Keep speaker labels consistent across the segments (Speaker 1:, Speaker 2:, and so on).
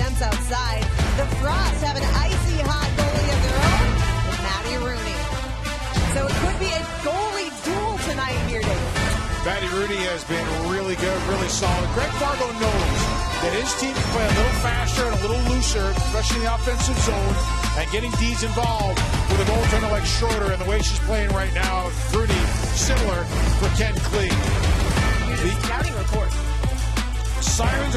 Speaker 1: attempts outside. The Frost have an icy hot goalie of their own, with Matty Rooney. So it could be a goalie duel tonight here, Dave.
Speaker 2: Matty Rooney has been really good, really solid. Greg Fargo knows that his team can play a little faster and a little looser, especially in the offensive zone, and getting D's involved with a goaltender like Schroeder and the way she's playing right now. Rooney, similar for Ken Klee.
Speaker 1: The scouting report.
Speaker 2: Sirens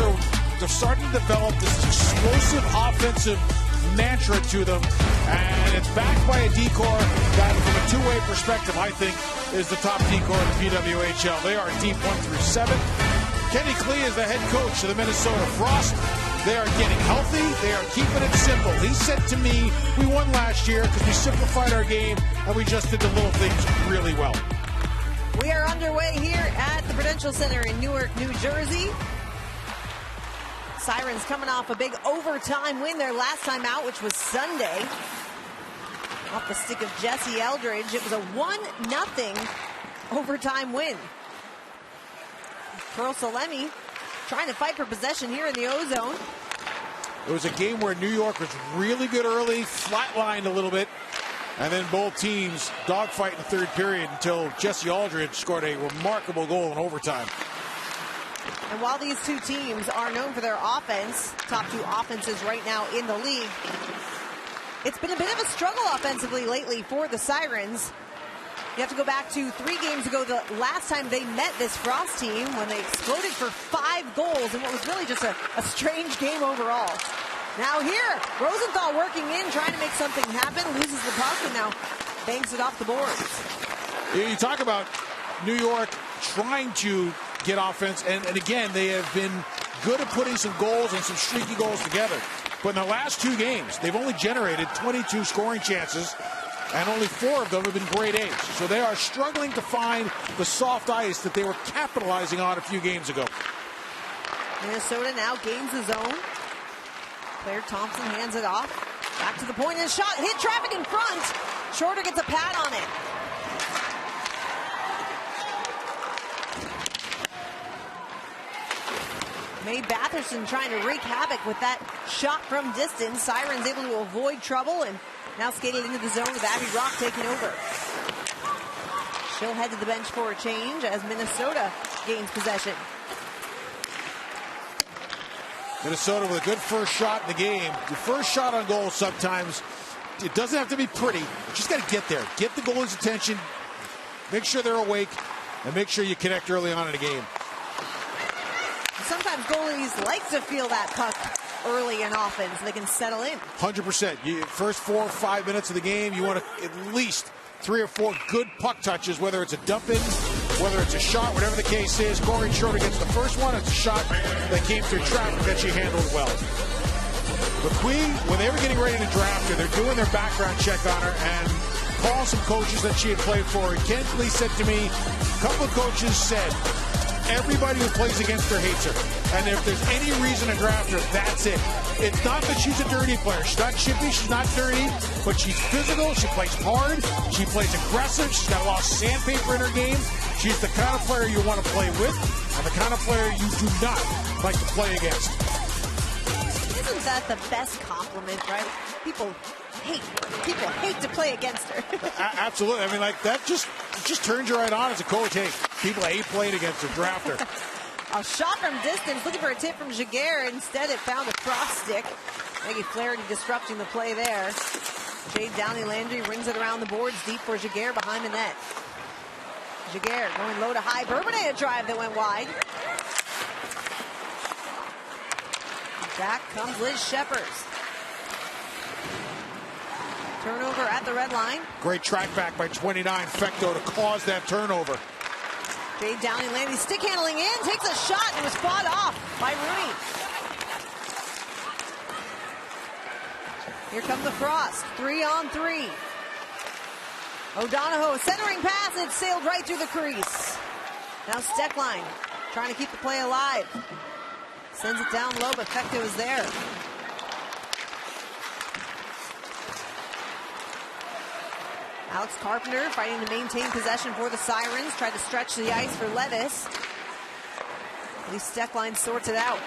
Speaker 2: they're starting to develop this explosive offensive mantra to them, and it's backed by a decor that, from a two-way perspective, I think is the top decor in the PWHL. They are deep 1 through 7. Kenny Klee is the head coach of the Minnesota Frost. They are getting healthy. They are keeping it simple. He said to me, we won last year because we simplified our game and we just did the little things really well.
Speaker 1: We are underway here at the Prudential Center in Newark, New Jersey. Sirens coming off a big overtime win their last time out, which was Sunday. Off the stick of Jesse Eldridge. It was a 1-0 overtime win. Pearl Salemi trying to fight for possession here in the O-Zone.
Speaker 2: It was a game where New York was really good early, flatlined a little bit, and then both teams dogfight in the third period until Jesse Aldridge scored a remarkable goal in overtime.
Speaker 1: And while these two teams are known for their offense, top two offenses right now in the league, it's been a bit of a struggle offensively lately for the Sirens. You have to go back to 3 games ago, the last time they met this Frost team, when they exploded for 5 goals in what was really just a strange game overall. Now here, Rosenthal working in, trying to make something happen, loses the puck, and now bangs it off the boards.
Speaker 2: You talk about New York trying to get offense, and again, they have been good at putting some goals and some streaky goals together. But in the last 2 games, they've only generated 22 scoring chances, and only 4 of them have been grade A's. So they are struggling to find the soft ice that they were capitalizing on a few games ago.
Speaker 1: Minnesota now gains the zone. Claire Thompson hands it off. Back to the point, and a shot hit traffic in front. Schroeder gets a pad on it. Mae Batherson trying to wreak havoc with that shot from distance. Sirens able to avoid trouble and now skated into the zone with Abby Rock taking over. She'll head to the bench for a change as Minnesota gains possession.
Speaker 2: Minnesota with a good first shot in the game. Your first shot on goal sometimes, it doesn't have to be pretty. You just got to get there. Get the goalie's attention. Make sure they're awake. And make sure you connect early on in the game.
Speaker 1: Sometimes goalies like to feel that puck early in offense. They can settle in.
Speaker 2: 100%. First 4 or 5 minutes of the game, you want to at least 3 or 4 good puck touches, whether it's a dump in, whether it's a shot, whatever the case is. Corey Schroeder gets the first one. It's a shot that came through traffic that she handled well. McQueen, when they were getting ready to draft her, they're doing their background check on her and calling some coaches that she had played for. And Ken Klee said to me, a couple of coaches said, everybody who plays against her hates her. And if there's any reason to draft her, that's it. It's not that she's a dirty player. She's not chippy. She's not dirty. But she's physical. She plays hard. She plays aggressive. She's got a lot of sandpaper in her game. She's the kind of player you want to play with and the kind of player you do not like to play against.
Speaker 1: Isn't that the best compliment, right? People hate to play against her.
Speaker 2: Absolutely. I mean, like, that just turns you right on as a coach. Hey, people hate playing against her. Draft her.
Speaker 1: A shot from distance, looking for a tip from Jaguar. Instead, it found a cross stick. Maggie Flaherty disrupting the play there. Jade Downey-Landry rings it around the boards, deep for Jaguar behind the net. Jaguar going low to high. Bourbonnais a drive that went wide. Back comes Liz Sheppers. Turnover at the red line.
Speaker 2: Great track back by 29 Fecto to cause that turnover.
Speaker 1: Jade Downey-Landry stick handling in, takes a shot and was fought off by Rooney. Here comes the Frost, 3-on-3. O'Donohoe centering pass, and it sailed right through the crease. Now Steckline trying to keep the play alive. Sends it down low, but Fecto is there. Alex Carpenter fighting to maintain possession for the Sirens. Tried to stretch the ice for Levis. At least Steckline sorts it out.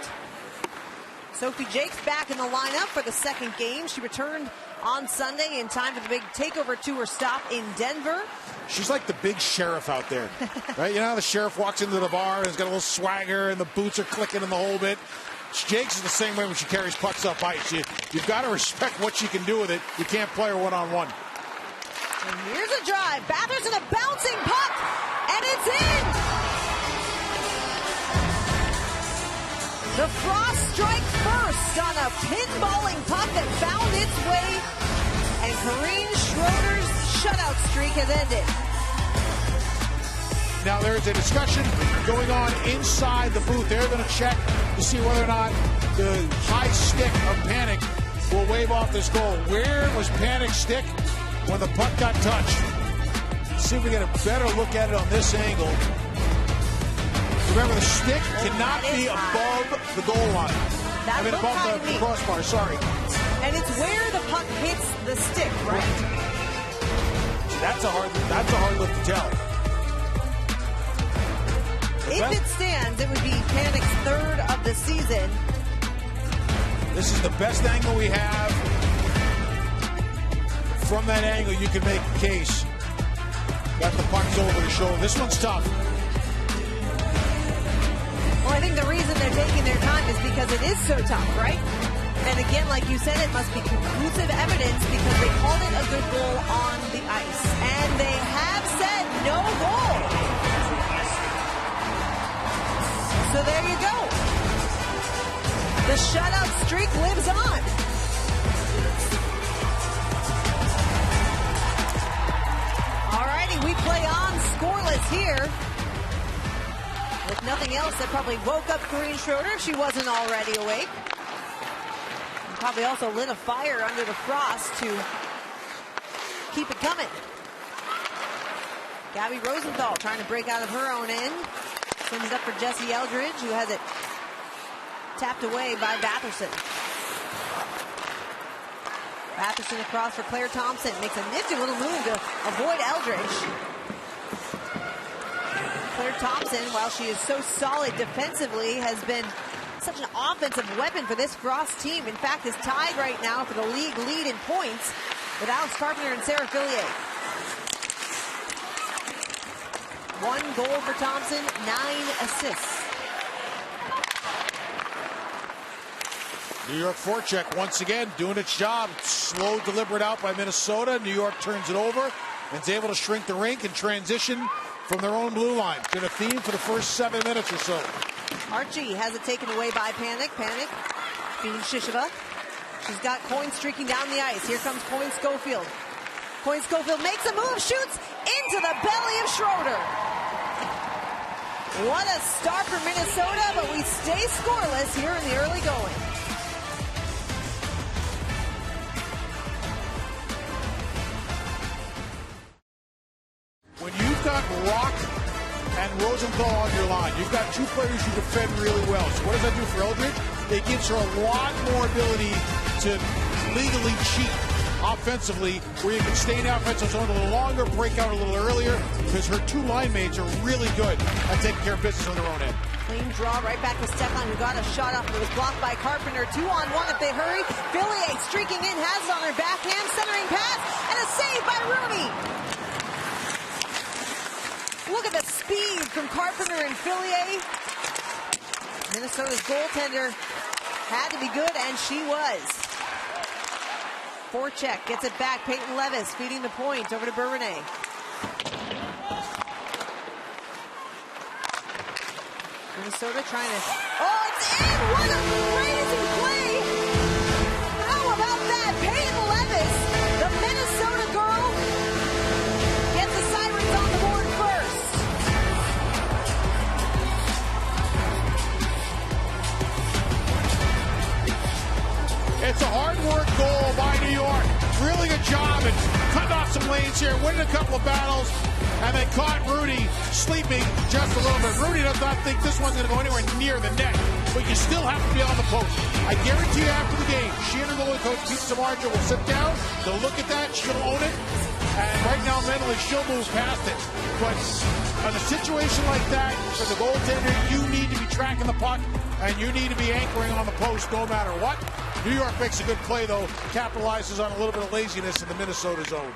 Speaker 1: Sophie Jakes back in the lineup for the second game. She returned on Sunday in time for the big takeover tour stop in Denver.
Speaker 2: She's like the big sheriff out there, right? You know how the sheriff walks into the bar and he's got a little swagger and the boots are clicking in the whole bit. Jakes is the same way when she carries pucks up ice. You've got to respect what she can do with it. You can't play her one-on-one.
Speaker 1: And here's a drive. Batherson, a bouncing puck, and it's in! The Frost strike first on a pinballing puck that found its way, and Corrine Schroeder's shutout streak has ended.
Speaker 2: Now there is a discussion going on inside the booth. They're going to check to see whether or not the high stick of Panic will wave off this goal. Where was Panic's stick when the puck got touched? Let's see if we get a better look at it on this angle. Remember, the stick cannot be above the goal line. Above the crossbar, sorry.
Speaker 1: And it's where the puck hits the stick, right?
Speaker 2: That's a hard look to tell.
Speaker 1: If it stands, it would be Panic's third of the season.
Speaker 2: This is the best angle we have. From that angle, you can make a case that the puck's over the shoulder. This one's tough.
Speaker 1: Well, I think the reason they're taking their time is because it is so tough, right? And again, like you said, it must be conclusive evidence because they called it a good goal on the ice. And they have said no goal. So there you go. The shutout streak lives on. Alrighty, we play on scoreless here. With nothing else, that probably woke up Corrine Schroeder if she wasn't already awake. And probably also lit a fire under the frost to keep it coming. Gabby Rosenthal trying to break out of her own end. Sends it up for Jessie Eldridge, who has it tapped away by Batherson. Batherson across for Claire Thompson. Makes a nifty little move to avoid Eldridge. Claire Thompson, while she is so solid defensively, has been such an offensive weapon for this Frost team. In fact, is tied right now for the league lead in points with Alex Carpenter and Sarah Fillier. 1 goal for Thompson, 9 assists.
Speaker 2: New York forecheck once again doing its job. Slow, deliberate out by Minnesota. New York turns it over and is able to shrink the rink and transition from their own blue line. It's been a theme for the first 7 minutes or so.
Speaker 1: Archie has it taken away by Panic. Panic beating Shisheva. She's got Coyne streaking down the ice. Here comes Coyne Schofield. Coyne Schofield makes a move, shoots into the belly of Schroeder. What a start for Minnesota, but we stay scoreless here in the early going.
Speaker 2: When you've got Rock and Rosenthal on your line, you've got 2 players who defend really well. So what does that do for Eldridge? It gives her a lot more ability to legally cheat offensively, where you can stay in the offensive zone a little longer, break out a little earlier, because her 2 line mates are really good at taking care of business on their own end.
Speaker 1: Clean draw right back to Stefan, who got a shot off, but it was blocked by Carpenter. 2-on-1 if they hurry. Fillier streaking in, has it on her backhand, centering pass, and a save by Rooney. Look at the speed from Carpenter and Fillier. Minnesota's goaltender had to be good, and she was. Forecheck gets it back. Peyton Levis feeding the point over to Bourbonnais. Minnesota trying to... Oh, it's in! What a crazy play! How about that? Peyton Levis, the Minnesota girl, gets the Sirens on the board first.
Speaker 2: It's a hard work goal by New York. Really good job and cutting off some lanes here, winning a couple of battles, and they caught Rudy sleeping just a little bit. Rudy does not think this one's going to go anywhere near the net, but you still have to be on the post. I guarantee you after the game, she and her goalie coach, Pete Samardzija, will sit down, they'll look at that, she'll own it, And right now, mentally, she'll move past it. But on a situation like that, for the goaltender, you need to be tracking the puck, and you need to be anchoring on the post no matter what. New York makes a good play, though, capitalizes on a little bit of laziness in the Minnesota zone.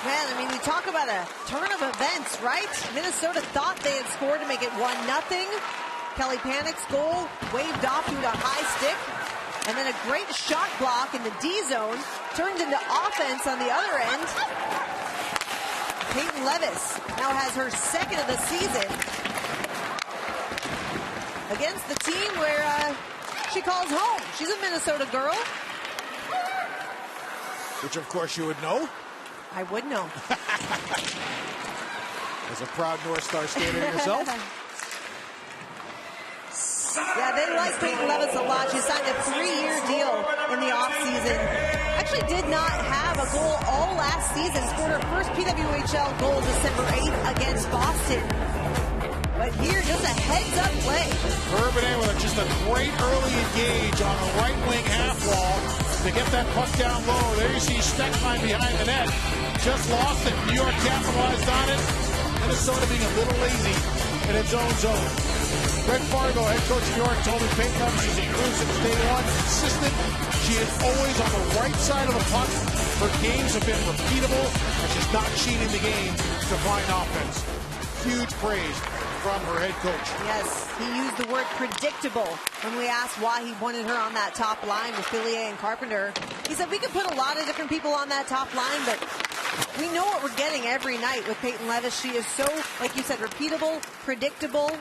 Speaker 1: Man, I mean, you talk about a turn of events, right? Minnesota thought they had scored to make it 1-0. Kelly Panik's goal waved off to a high stick. And then a great shot block in the D zone turned into offense on the other end. Peyton Levis now has her second of the season against the team where she calls home. She's a Minnesota girl.
Speaker 2: Which, of course, you would know.
Speaker 1: I would know.
Speaker 2: As a proud North Star skater yourself.
Speaker 1: Yeah, they like Peyton Levis a lot. She signed a 3-year deal in the offseason. Actually did not have a goal all last season. Scored her first PWHL goal December 8th against Boston. But here, just a heads-up play.
Speaker 2: Urban with just a great early engage on the right wing half wall to get that puck down low. There you see Steckline behind the net. Just lost it. New York capitalized on it. Minnesota being a little lazy in its own zone. Greg Fargo, head coach of New York, told me Peyton Levis is improved since day one. Consistent. She is always on the right side of the puck. Her games have been repeatable, and she's not cheating the game to find offense. Huge praise from her head coach.
Speaker 1: Yes, he used the word predictable when we asked why he wanted her on that top line with Fillier and Carpenter. He said we could put a lot of different people on that top line, but we know what we're getting every night with Peyton Levis. She is so, like you said, repeatable, predictable,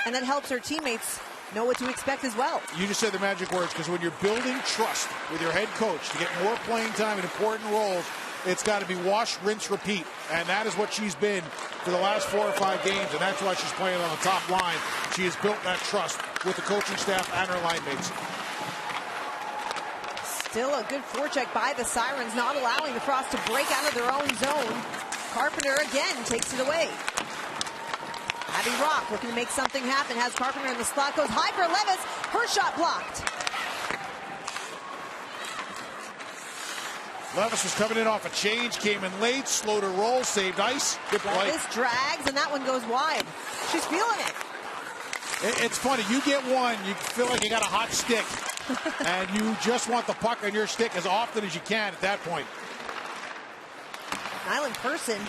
Speaker 1: and that helps her teammates know what to expect as well.
Speaker 2: You just said the magic words, because when you're building trust with your head coach to get more playing time in important roles, it's got to be wash, rinse, repeat. And that is what she's been for the last 4 or 5 games, and that's why she's playing on the top line. She has built that trust with the coaching staff and her line mates.
Speaker 1: Still a good forecheck by the Sirens, not allowing the Frost to break out of their own zone. Carpenter again takes it away. Abby Rock looking to make something happen, has Carpenter in the slot, goes high for Levis, her shot blocked.
Speaker 2: Levis was coming in off a change, came in late, slowed her roll, saved ice. Good play.
Speaker 1: Levis drags, and that one goes wide. She's feeling it.
Speaker 2: It's funny, you get one, you feel like you got a hot stick, and you just want the puck on your stick as often as you can at that point.
Speaker 1: Nyland Person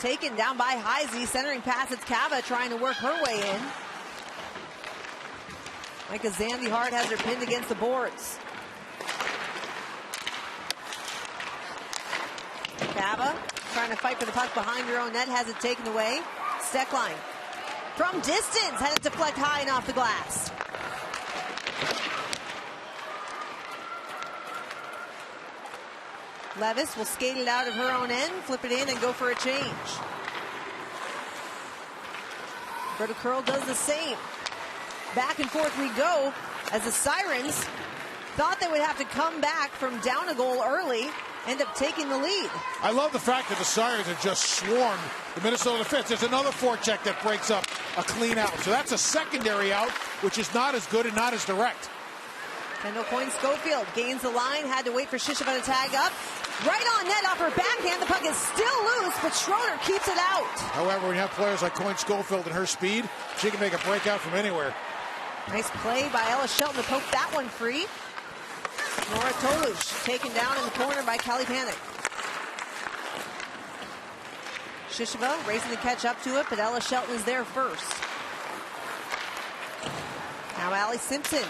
Speaker 1: taken down by Heisey, centering pass. It's Cava trying to work her way in. Micah Zandy-Hart has her pinned against the boards. Cava trying to fight for the puck behind her own net, has it taken away. Steckline from distance, had it deflect high and off the glass. Levis will skate it out of her own end, flip it in, and go for a change. Berta Curl does the same. Back and forth we go as the Sirens thought they would have to come back from down a goal early, end up taking the lead.
Speaker 2: I love the fact that the Sirens have just swarmed the Minnesota defense. There's another forecheck that breaks up a clean out. So that's a secondary out, which is not as good and not as direct.
Speaker 1: Kendall Coyne-Schofield gains the line, had to wait for Shisheva to tag up. Right on net off her backhand. The puck is still loose, but Schroeder keeps it out.
Speaker 2: However, when you have players like Coyne-Schofield and her speed, she can make a breakout from anywhere.
Speaker 1: Nice play by Ella Shelton to poke that one free. Nora Tolush taken down in the corner by Kelly Panik. Shisheva racing to catch up to it, but Ella Shelton is there first. Now Allie Simpson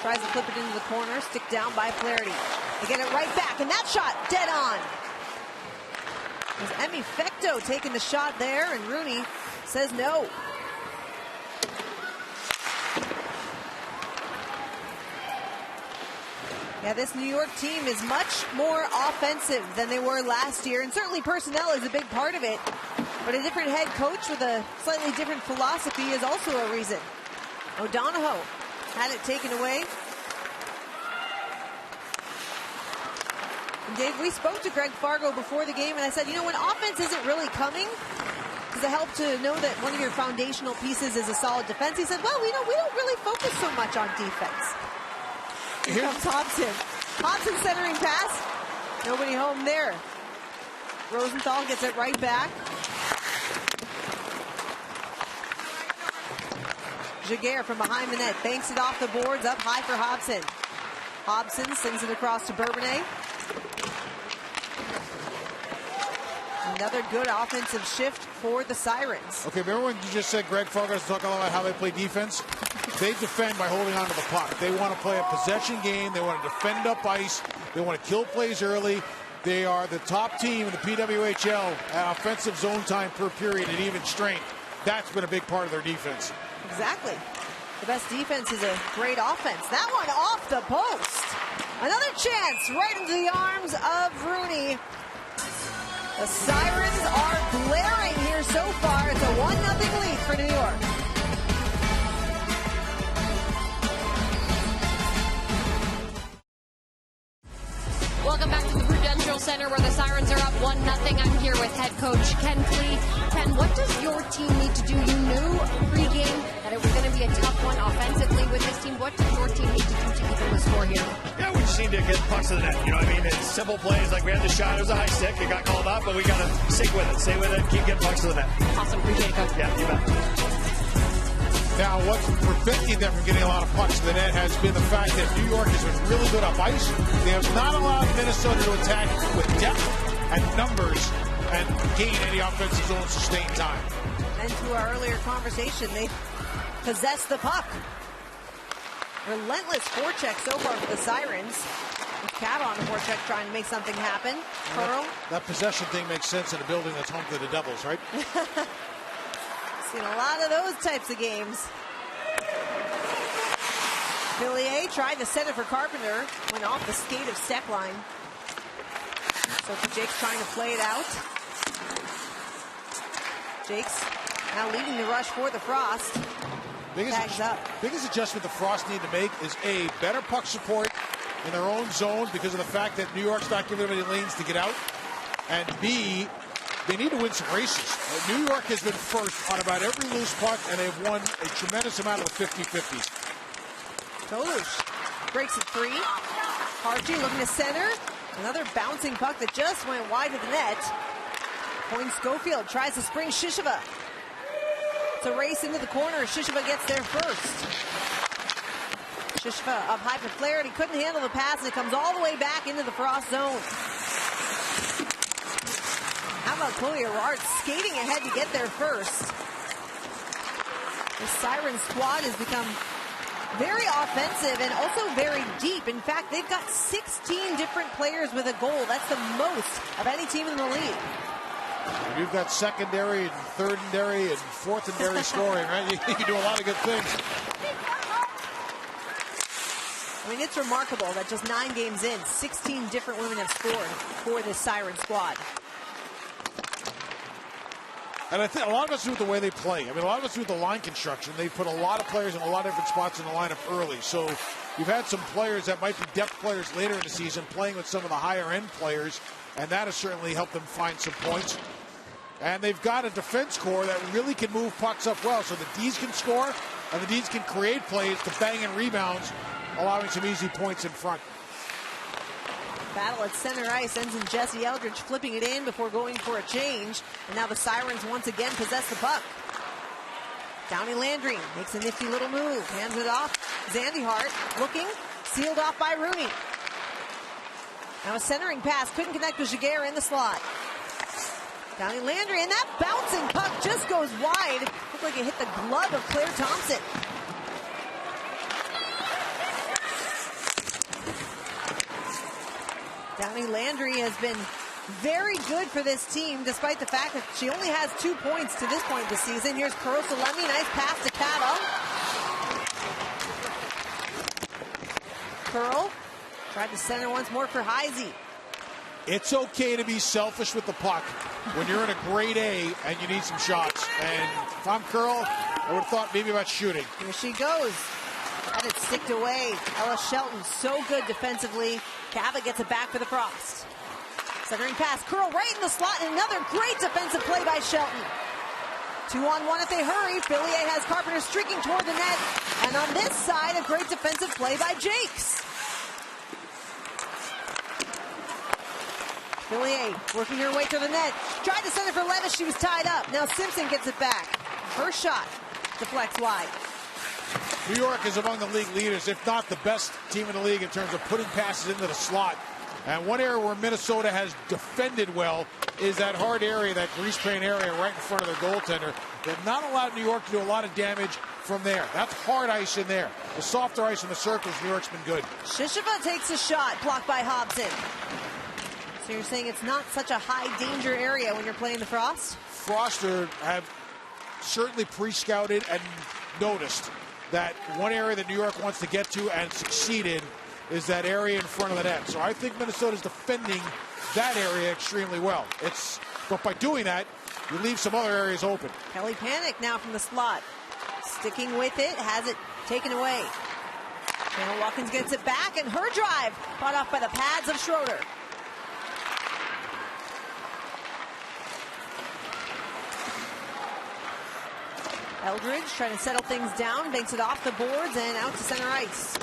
Speaker 1: tries to flip it into the corner, stick down by Flaherty. They get it right back, and that shot dead on. It was Emmy Fecto taking the shot there, and Rooney says no. Yeah, this New York team is much more offensive than they were last year, and certainly personnel is a big part of it. But a different head coach with a slightly different philosophy is also a reason. O'Donohoe had it taken away. And Dave, we spoke to Greg Fargo before the game, and I said, you know, when offense isn't really coming, does it help to know that one of your foundational pieces is a solid defense? He said, well, you know, we don't really focus so much on defense. Here comes Hobson. Hobson centering pass. Nobody home there. Rosenthal gets it right back. Jaguar from behind the net banks it off the boards, up high for Hobson. Hobson sends it across to Bourbonnais. Another good offensive shift for the Sirens.
Speaker 2: Okay, remember when you just said Greg Fargas talking about how they play defense? They defend by holding on to the puck. They want to play a possession game. They want to defend up ice. They want to kill plays early. They are the top team in the PWHL at offensive zone time per period at even strength. That's been a big part of their defense.
Speaker 1: Exactly. The best defense is a great offense. That one off the post. Another chance right into the arms of Rooney. The Sirens are blaring here so far. It's a 1-0 lead for New York.
Speaker 3: Welcome back to the Prudential Center where the Sirens are up 1-0. I'm here with head coach Ken Klee. Ken, what does your team need to do? You knew pre-game that it was going to be a tough one offensively with this team. What does your team need to do to even the score here?
Speaker 4: Yeah, we just need to get pucks to the net. You know what I mean? It's simple plays. Like we had the shot. It was a high stick. It got called up, but we got to stick with it. Stay with it. Keep getting pucks to the net.
Speaker 3: Awesome. Appreciate it, coach.
Speaker 4: Yeah, you bet.
Speaker 2: Now, what's preventing them from getting a lot of pucks to the net has been the fact that New York has been really good up ice. They have not allowed Minnesota to attack with depth and numbers and gain any offensive zone sustained time.
Speaker 1: And to our earlier conversation, they possess the puck. Relentless forecheck so far for the Sirens. With Cat on the forecheck trying to make something happen. Pearl.
Speaker 2: That possession thing makes sense in a building that's home to the Devils, right?
Speaker 1: Seen a lot of those types of games. Villiers tried to set it for Carpenter. Went off the skate of Steckline. So Jake's trying to play it out. Jake's now leading the rush for the Frost.
Speaker 2: Biggest adjustment the Frost need to make is A, better puck support in their own zone because of the fact that New York's not giving them any lanes to get out. And B, they need to win some races. New York has been first on about every loose puck, and they've won a tremendous amount of the 50-50s.
Speaker 1: Tolush breaks it free. Harji looking to center. Another bouncing puck that just went wide of the net. Point Schofield tries to spring Shisheva. It's a race into the corner. Shisheva gets there first. Shisheva up high for Flaherty. Couldn't handle the pass, and it comes all the way back into the Frost zone. How about Collier-Rard skating ahead to get there first? The Siren squad has become very offensive and also very deep. In fact, they've got 16 different players with a goal. That's the most of any team in the league.
Speaker 2: You've got secondary and thirdary and fourthary scoring, right? You can do a lot of good things.
Speaker 1: I mean, it's remarkable that just 9 games in, 16 different women have scored for this Siren squad.
Speaker 2: And I think a lot of us do with the way they play. I mean, a lot of us do with the line construction. They put a lot of players in a lot of different spots in the lineup early. So you've had some players that might be depth players later in the season playing with some of the higher-end players, and that has certainly helped them find some points. And they've got a defense core that really can move pucks up well. So the Ds can score, and the Ds can create plays to bang in rebounds, allowing some easy points in front.
Speaker 1: Battle at center ice ends in Jesse Eldridge flipping it in before going for a change. And now the Sirens once again possess the puck. Downey Landry makes a nifty little move. Hands it off. Zandy Hart looking. Sealed off by Rooney. Now a centering pass. Couldn't connect with Jaguar in the slot. Downey Landry, and that bouncing puck just goes wide. Looked like it hit the glove of Claire Thompson. Downey Landry has been very good for this team, despite the fact that she only has 2 points to this point of the season. Here's Carosalemi, nice pass to Cata. Curl tried to center once more for Heisey.
Speaker 2: It's okay to be selfish with the puck when you're in a grade A and you need some shots. And if I'm Curl, I would have thought maybe about shooting.
Speaker 1: Here she goes. Had it sticked away. Ella Shelton so good defensively. Cava gets it back for the Frost. Centering pass. Curl right in the slot. And another great defensive play by Shelton. 2-on-1 if they hurry. Fillier has Carpenter streaking toward the net. And on this side, a great defensive play by Jakes. Villiers working her way to the net. Tried to send it for Levis. She was tied up. Now Simpson gets it back. First shot deflects wide.
Speaker 2: New York is among the league leaders, if not the best team in the league in terms of putting passes into the slot. And one area where Minnesota has defended well is that hard area, that grease paint area right in front of their goaltender. They've not allowed New York to do a lot of damage from there. That's hard ice in there. The softer ice in the circles, New York's been good.
Speaker 1: Shisheva takes a shot, blocked by Hobson. So you're saying it's not such a high danger area when you're playing the Frost?
Speaker 2: Froster have certainly pre-scouted and noticed that one area that New York wants to get to and succeed in is that area in front of the net. So I think Minnesota's defending that area extremely well. But by doing that, you leave some other areas open.
Speaker 1: Kelly Panic now from the slot. Sticking with it, has it taken away. Now Watkins gets it back, and her drive caught off by the pads of Schroeder. Eldridge trying to settle things down, banks it off the boards and out to center ice.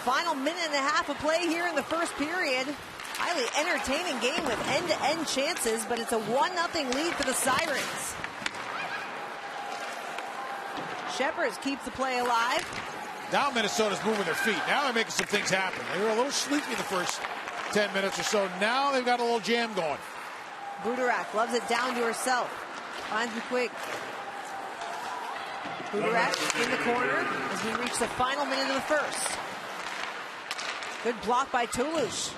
Speaker 1: Final minute and a half of play here in the first period. Highly entertaining game with end-to-end chances, but it's a 1-0 lead for the Sirens. Shepard keeps the play alive.
Speaker 2: Now Minnesota's moving their feet. Now they're making some things happen. They were a little sleepy the first 10 minutes or so. Now they've got a little jam going.
Speaker 1: Budarak loves it down to herself. Finds McQuigg. Budarak in the corner as we reach the final minute of the first. Good block by Toulouche.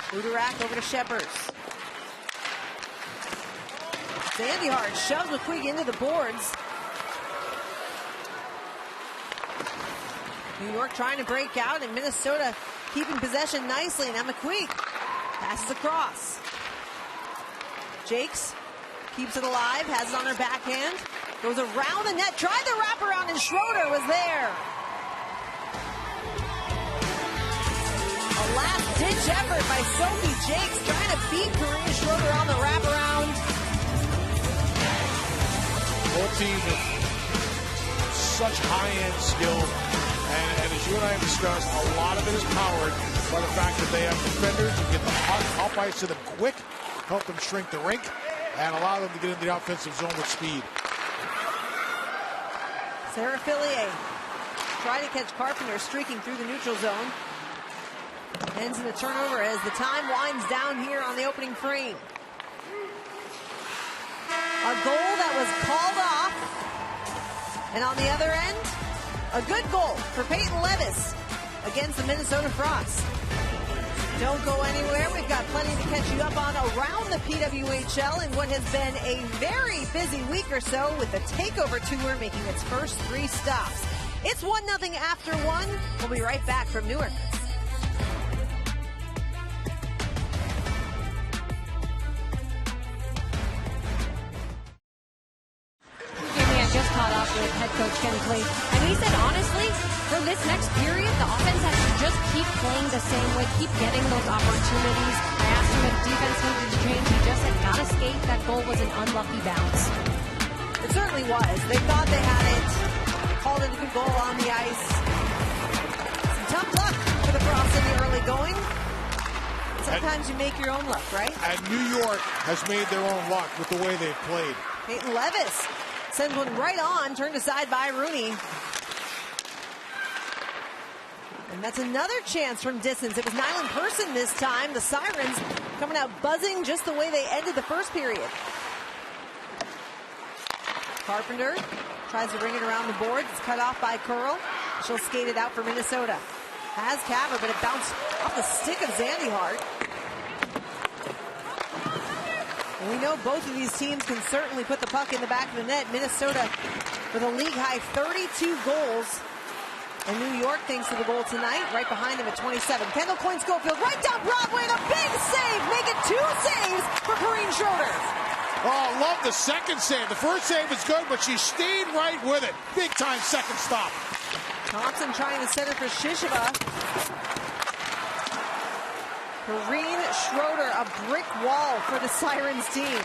Speaker 1: Budarak over to Shepard. Sandyhart shoves McQuigg into the boards. New York trying to break out, and Minnesota keeping possession nicely. Now McQuigg passes across. Jakes keeps it alive, has it on her backhand. Goes around the net, tried the wraparound, and Schroeder was there. A last-ditch effort by Sophie Jakes trying to beat Karina Schroeder on the wraparound.
Speaker 2: Both teams with such high-end skill. And as you and I have discussed, a lot of it is powered by the fact that they have defenders who get the hot ice to them quick, help them shrink the rink, and allow them to get into the offensive zone with speed.
Speaker 1: Sarah Fillier trying to catch Carpenter streaking through the neutral zone. Ends in a turnover as the time winds down here on the opening frame. A goal that was called off. And on the other end, a good goal for Peyton Levis against the Minnesota Frost. Don't go anywhere. We've got plenty to catch you up on around the PWHL in what has been a very busy week or so with the Takeover Tour making its first 3 stops. It's 1-0 after 1. We'll be right back from Newark.
Speaker 3: Just caught up with head coach Ken Clay, and he said honestly, for this next period, the offense has to just keep playing the same way, keep getting those opportunities. I asked him if defense needed to change. He just said, gotta skate. That goal was an unlucky bounce.
Speaker 1: It certainly was. They thought they had it, called it a good goal on the ice. Some tough luck for the Frost in the early going. Sometimes you make your own luck, right?
Speaker 2: And New York has made their own luck with the way they've played.
Speaker 1: Peyton Levis sends one right on, turned aside by Rooney. And that's another chance from distance. It was Nyland Person this time. The Sirens coming out buzzing just the way they ended the first period. Carpenter tries to ring it around the boards. It's cut off by Curl. She'll skate it out for Minnesota. Has Caver, but it bounced off the stick of Zandyhart. And we know both of these teams can certainly put the puck in the back of the net. Minnesota with a league-high 32 goals. And New York, thanks to the goal tonight, right behind them at 27. Kendall Coyne-Schofield right down Broadway, and a big save, making 2 saves for Karine Schroeder.
Speaker 2: Oh, love the second save. The first save was good, but she stayed right with it. Big-time second stop.
Speaker 1: Thompson trying to center for Shisheva. Karine Schroeder, a brick wall for the Sirens team.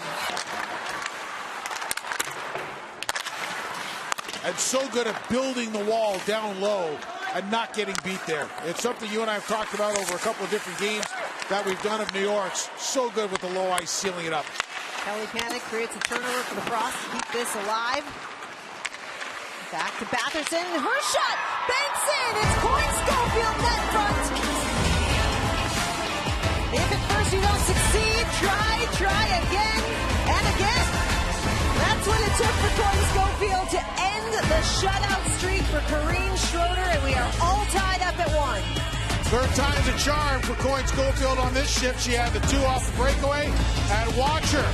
Speaker 2: and so good at building the wall down low and not getting beat there. It's something you and I have talked about over a couple of different games that we've done of New York's. So good with the low ice, sealing it up.
Speaker 1: Kelly Panic creates a turnover for the Frost to keep this alive. Back to Batherson. Her shot banks in. It's Coyne Schofield net front. If at first you don't succeed, try again and again. That's what it took for Coyne Schofield to end the shutout streak for Corrine Schroeder, and we are all tied up at 1.
Speaker 2: Third time's a charm for Coyne Schofield on this shift. She had the 2 off the breakaway, and watch her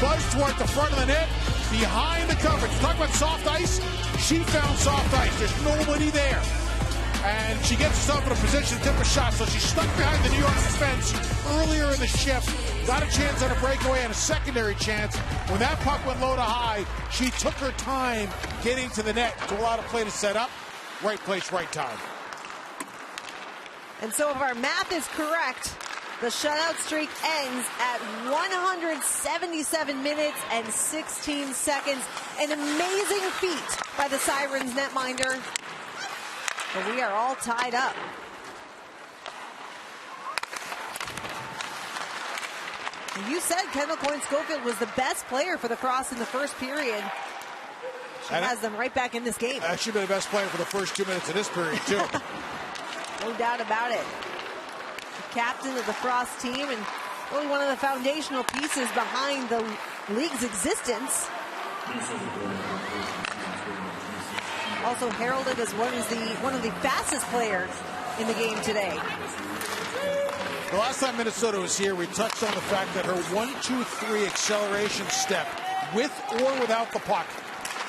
Speaker 2: buzz toward the front of the net, behind the coverage. Talk about soft ice. She found soft ice. There's nobody there. And she gets herself in a position to tip a shot. So she's stuck behind the New York defense earlier in the shift. Got a chance on a breakaway and a secondary chance. When that puck went low to high, she took her time getting to the net to allow the play to set up. Right place, right time.
Speaker 1: And so if our math is correct, the shutout streak ends at 177 minutes and 16 seconds. An amazing feat by the Sirens netminder. But we are all tied up. You said Kendall Coyne Schofield was the best player for the Frost in the first period. She has them right back in this game.
Speaker 2: She's been the best player for the first 2 minutes of this period, too.
Speaker 1: No doubt about it. The captain of the Frost team and really one of the foundational pieces behind the league's existence. Also heralded as one of the fastest players in the game today.
Speaker 2: The last time Minnesota was here, we touched on the fact that her 1-2-3 acceleration step, with or without the puck,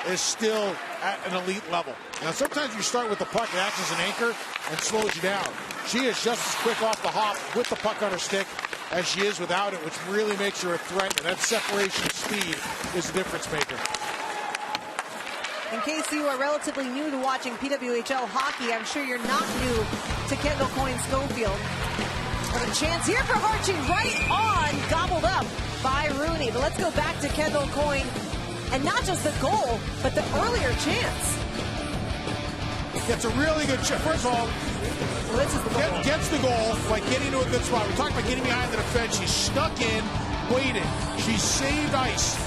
Speaker 2: is still at an elite level. Now, sometimes you start with the puck, it acts as an anchor and slows you down. She is just as quick off the hop with the puck on her stick as she is without it, which really makes her a threat. And that separation speed is a difference maker.
Speaker 1: In case you are relatively new to watching PWHL hockey, I'm sure you're not new to Kendall Coyne Schofield. But a chance here for Archie, right on, gobbled up by Rooney. But let's go back to Kendall Coyne, and not just the goal, but the earlier chance.
Speaker 2: Gets a really good chance. First of all,
Speaker 1: this is the goal.
Speaker 2: Gets the goal by getting to a good spot. We talked about getting behind the defense. She snuck in, waited. She saved ice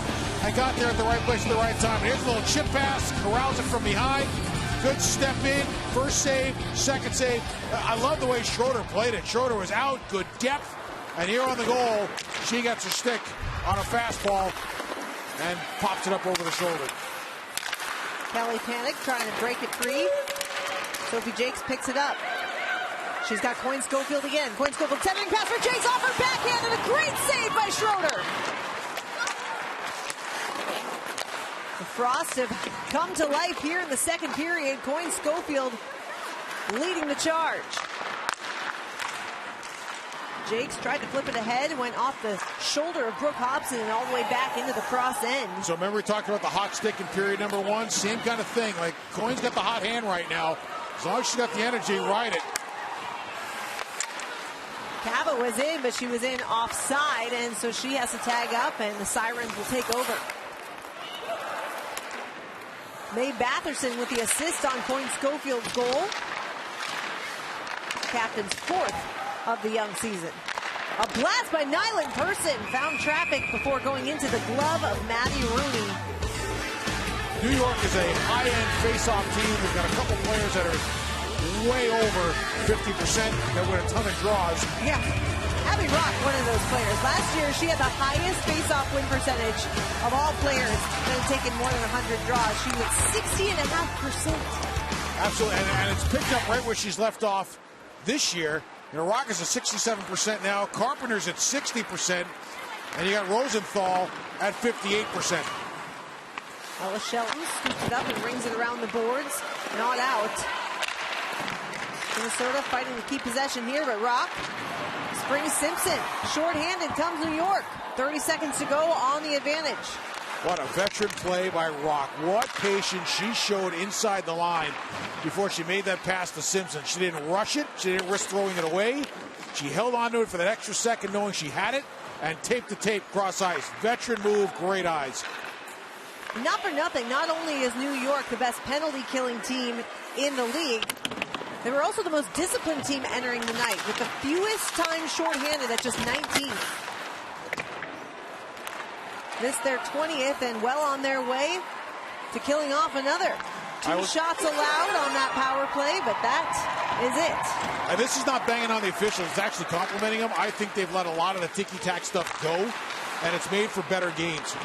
Speaker 2: and got there at the right place at the right time. And here's a little chip pass, corrals it from behind. Good step in, first save, second save. I love the way Schroeder played it. Schroeder was out, good depth. And here on the goal, she gets her stick on a fastball and pops it up over the shoulder.
Speaker 1: Kelly Panic trying to break it free. Sophie Jakes picks it up. She's got Coyne Schofield again. Coyne Schofield centering pass for Jakes off her backhand, and a great save by Schroeder. The Frost have come to life here in the second period. Coyne Schofield leading the charge. Jakes tried to flip it ahead and went off the shoulder of Brooke Hobson and all the way back into the cross end.
Speaker 2: So remember we talked about the hot stick in period number 1? Same kind of thing. Like, Coyne's got the hot hand right now. As long as she's got the energy, ride it.
Speaker 1: Cava was in, but she was in offside, and so she has to tag up, and the Sirens will take over. Mae Batherson with the assist on Coyne Schofield's goal. Captain's 4th of the young season. A blast by Nyland Person found traffic before going into the glove of Maddie Rooney.
Speaker 2: New York is a high-end face-off team. They've got a couple players that are way over 50% that win a ton of draws.
Speaker 1: Yeah, Abby Rock, one of those players. Last year, she had the highest face-off win percentage of all players that have taken more than 100 draws. She was 60.5%.
Speaker 2: Absolutely, and it's picked up right where she's left off this year. You know, Rock is at 67% now. Carpenter's at 60%. And you got Rosenthal at 58%.
Speaker 1: Ella Shelton scoops it up and rings it around the boards. Not out. Minnesota fighting to keep possession here, but Rock springs Simpson. Short-handed comes New York. 30 seconds to go on the advantage.
Speaker 2: What a veteran play by Rock. What patience she showed inside the line before she made that pass to Simpson. She didn't rush it. She didn't risk throwing it away. She held on to it for that extra second knowing she had it and taped the tape cross ice. Veteran move, great eyes.
Speaker 1: Not for nothing, not only is New York the best penalty-killing team in the league, they were also the most disciplined team entering the night, with the fewest times shorthanded at just 19. Missed their 20th and well on their way to killing off another. Two shots allowed on that power play, but that is it.
Speaker 2: And this is not banging on the officials. It's actually complimenting them. I think they've let a lot of the ticky-tack stuff go, and it's made for better games.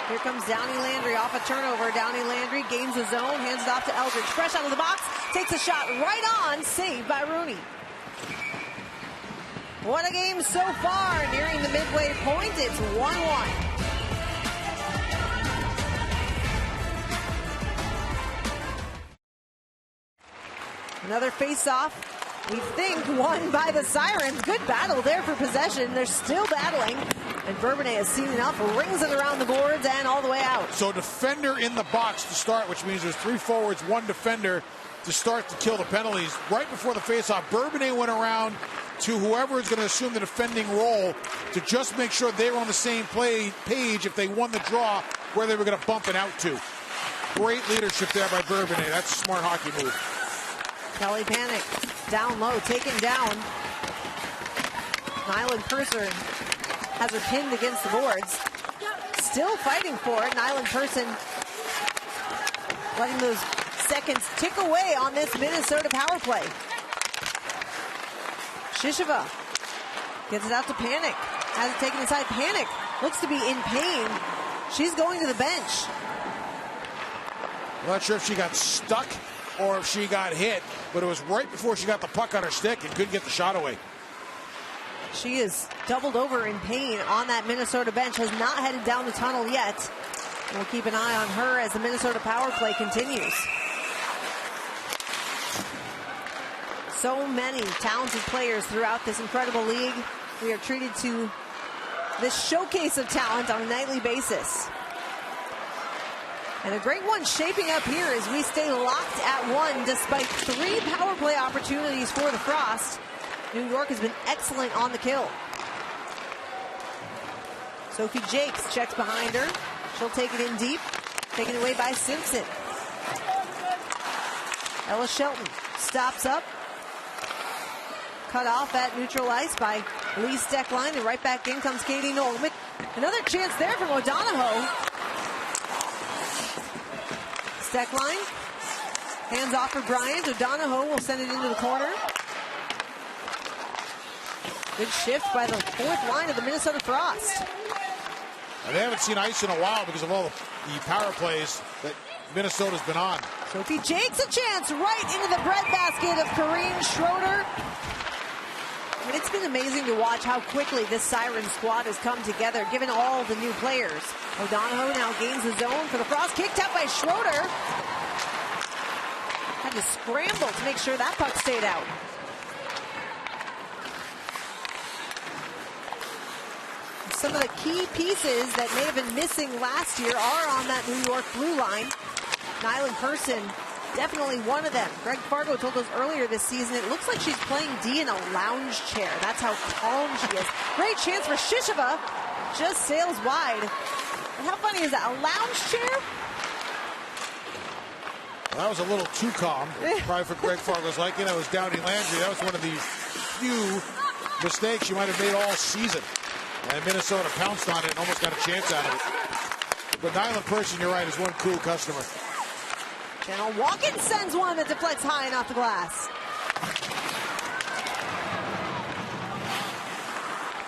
Speaker 1: Here comes Downey Landry off a turnover. Downey Landry gains the zone, hands it off to Eldridge. Fresh out of the box, takes a shot right on, saved by Rooney. What a game so far, nearing the midway point. It's 1-1. Another face-off. We think won by the Sirens. Good battle there for possession. They're still battling. And Bourbonnais has seen enough, rings it around the boards and all the way out.
Speaker 2: So defender in the box to start, which means there's 3 forwards, 1 defender to start to kill the penalties. Right before the face-off, Bourbonnais went around to whoever is going to assume the defending role to just make sure they were on the same page if they won the draw, where they were going to bump it out to. Great leadership there by Bourbonnais. That's a smart hockey move.
Speaker 1: Kelly Panic down low, taken down. Nyland Purser has her pinned against the boards. Still fighting for it. Nyland Person letting those seconds tick away on this Minnesota power play. Shisheva gets it out to Panic. Has it taken inside. Panic looks to be in pain. She's going to the bench.
Speaker 2: I'm not sure if she got stuck or if she got hit, but it was right before she got the puck on her stick and couldn't get the shot away.
Speaker 1: She is doubled over in pain on that Minnesota bench, has not headed down the tunnel yet. We'll keep an eye on her as the Minnesota power play continues. So many talented players throughout this incredible league. We are treated to this showcase of talent on a nightly basis. And a great one shaping up here as we stay locked at 1 despite 3 power play opportunities for the Frost. New York has been excellent on the kill. Sophie Jakes checks behind her. She'll take it in deep. Taken away by Simpson. Ella Shelton stops up. Cut off at neutral ice by Lee Steckline. And right back in comes Katie Knoll. Another chance there from O'Donohoe. Steckline. Hands off for Bryant. O'Donohoe will send it into the corner. Good shift by the 4th line of the Minnesota Frost.
Speaker 2: They haven't seen ice in a while because of all the power plays that Minnesota's been on.
Speaker 1: Sophie Jakes a chance right into the breadbasket of Corrine Schroeder. I mean, it's been amazing to watch how quickly this Siren squad has come together, given all the new players. O'Donohoe now gains the zone for the Frost. Kicked out by Schroeder. Had to scramble to make sure that puck stayed out. Some of the key pieces that may have been missing last year are on that New York blue line. Nyland Person, definitely one of them. Greg Fargo told us earlier this season, it looks like she's playing D in a lounge chair. That's how calm she is. Great chance for Shisheva. Just sails wide. And how funny is that? A lounge chair?
Speaker 2: Well, that was a little too calm, probably for Greg Fargo's liking. That was Downey Landry. That was one of the few mistakes she might have made all season. And Minnesota pounced on it and almost got a chance out of it. But Nyland Person, you're right, is one cool customer.
Speaker 1: Channel Watkins sends one that deflects high and off the glass.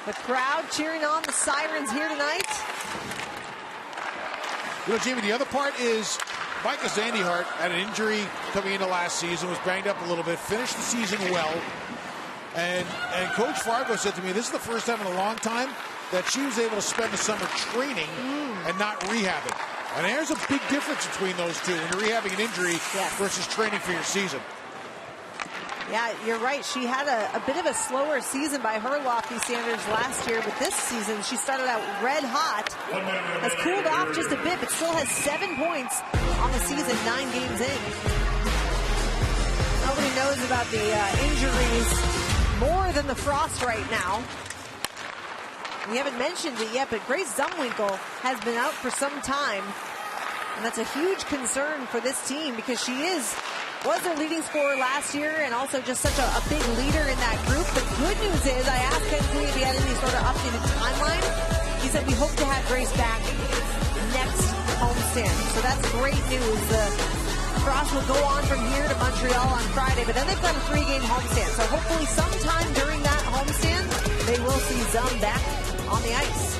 Speaker 1: The crowd cheering on the Sirens here tonight.
Speaker 2: You know, Jamie, the other part is Micah Zandyhart had an injury coming into last season, was banged up a little bit, finished the season well. And Coach Fargo said to me, this is the first time in a long time that she was able to spend the summer training and not rehabbing. And there's a big difference between those two when you're rehabbing an injury versus training for your season.
Speaker 1: Yeah, you're right. She had a bit of a slower season by her lofty standards last year, but this season she started out red hot, has cooled off just a bit, but still has 7 points on the season, 9 games in. Nobody knows about the injuries more than the Frost right now. We haven't mentioned it yet, but Grace Zumwinkle has been out for some time. And that's a huge concern for this team because she was their leading scorer last year and also just such a big leader in that group. The good news is, I asked Ken Clee if he had any sort of updated timeline. He said we hope to have Grace back next homestand. So that's great news. The Frost will go on from here to Montreal on Friday, but then they've got a 3-game homestand. So hopefully sometime during that homestand, they will see Zum back on the ice.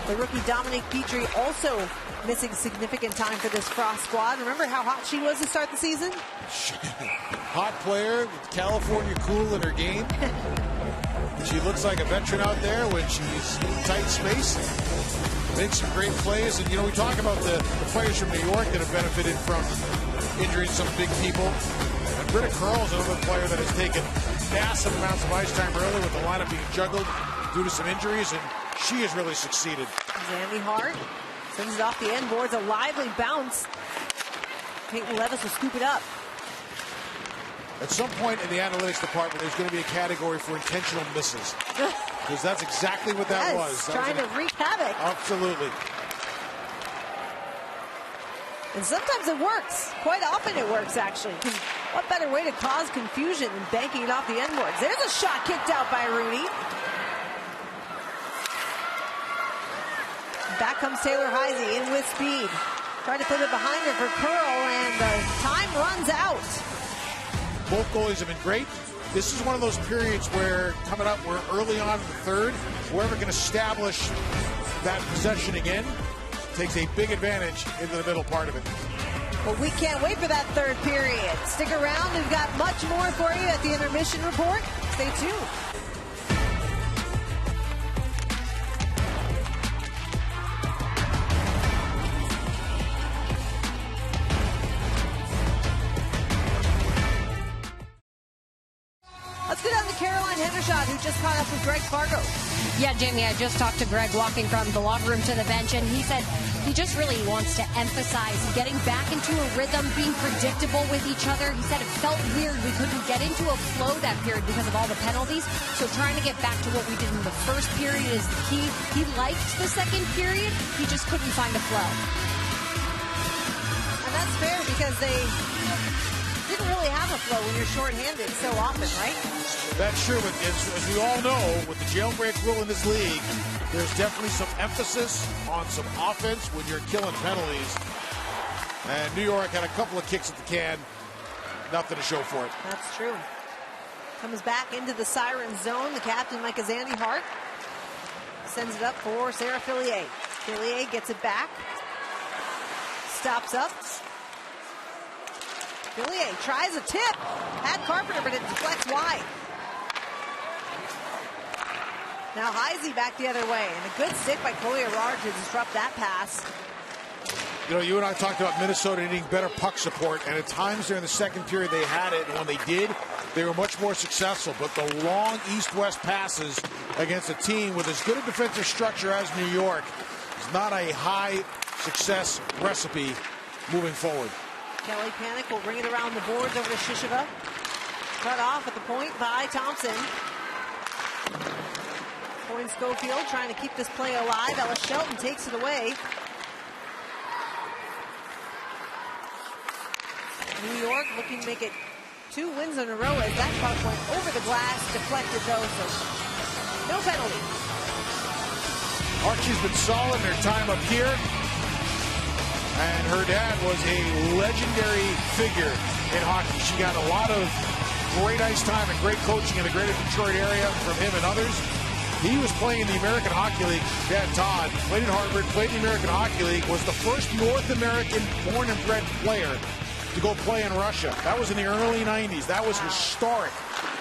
Speaker 1: The rookie Dominique Petrie also missing significant time for this Frost squad. Remember how hot she was to start the season?
Speaker 2: Hot player with California cool in her game. She looks like a veteran out there when she's in tight space. Makes some great plays. And, you know, we talk about the players from New York that have benefited from injuries, some big people. And Britta Curl is another player that has taken massive amounts of ice time early with the lineup being juggled due to some injuries, and she has really succeeded.
Speaker 1: Zandy Hart sends it off the end boards, a lively bounce. Peyton Levis will scoop it up.
Speaker 2: At some point in the analytics department, there's going to be a category for intentional misses. Because that's exactly what that was.
Speaker 1: Trying to wreak havoc.
Speaker 2: Absolutely.
Speaker 1: And sometimes it works. Quite often it works, actually. What better way to cause confusion than banking it off the end boards? There's a shot kicked out by Rooney. Back comes Taylor Heisey in with speed. Trying to put it behind her for Curl, and the time runs out.
Speaker 2: Both goalies have been great. This is one of those periods where, coming up, we're early on in the third. Whoever can establish that possession again takes a big advantage into the middle part of it.
Speaker 1: Well, we can't wait for that third period. Stick around. We've got much more for you at the Intermission Report. Stay tuned. Let's go down to Caroline Hendershot, who just caught up with Greg Fargo.
Speaker 3: Yeah, Jamie, I just talked to Greg walking from the locker room to the bench, and he said he just really wants to emphasize getting back into a rhythm, being predictable with each other. He said it felt weird. We couldn't get into a flow that period because of all the penalties. So trying to get back to what we did in the first period is the key. He liked the second period. He just couldn't find a flow.
Speaker 1: And that's fair because they didn't really have a flow when you're shorthanded so often, right?
Speaker 2: That's true, but as we all know, with the jailbreak rule in this league, there's definitely some emphasis on some offense when you're killing penalties. And New York had a couple of kicks at the can, nothing to show for it.
Speaker 1: That's true. Comes back into the Sirens zone. The captain, Micah Zandy Hart, sends it up for Sarah Fillier. Fillier gets it back. Stops up. Fillier tries a tip. Had Carpenter, but it deflects wide. Now Heisey back the other way. And a good stick by Chloe Arard to disrupt that pass.
Speaker 2: You know, you and I talked about Minnesota needing better puck support, and at times during the second period they had it, and when they did, they were much more successful. But the long east-west passes against a team with as good a defensive structure as New York is not a high success recipe moving forward.
Speaker 1: Kelly Panic will bring it around the boards over to Shisheva. Cut off at the point by Thompson. Coyne Schofield trying to keep this play alive. Ella Shelton takes it away. New York looking to make it 2 wins in a row as that puck went over the glass, deflected though, so no penalty.
Speaker 2: Archie's been solid in her time up here. And her dad was a legendary figure in hockey. She got a lot of great ice time and great coaching in the greater Detroit area from him and others. He was playing in the American Hockey League. Dad Todd played in Harvard, played in the American Hockey League, was the first North American born and bred player to go play in Russia. That was in the early 90s. That was historic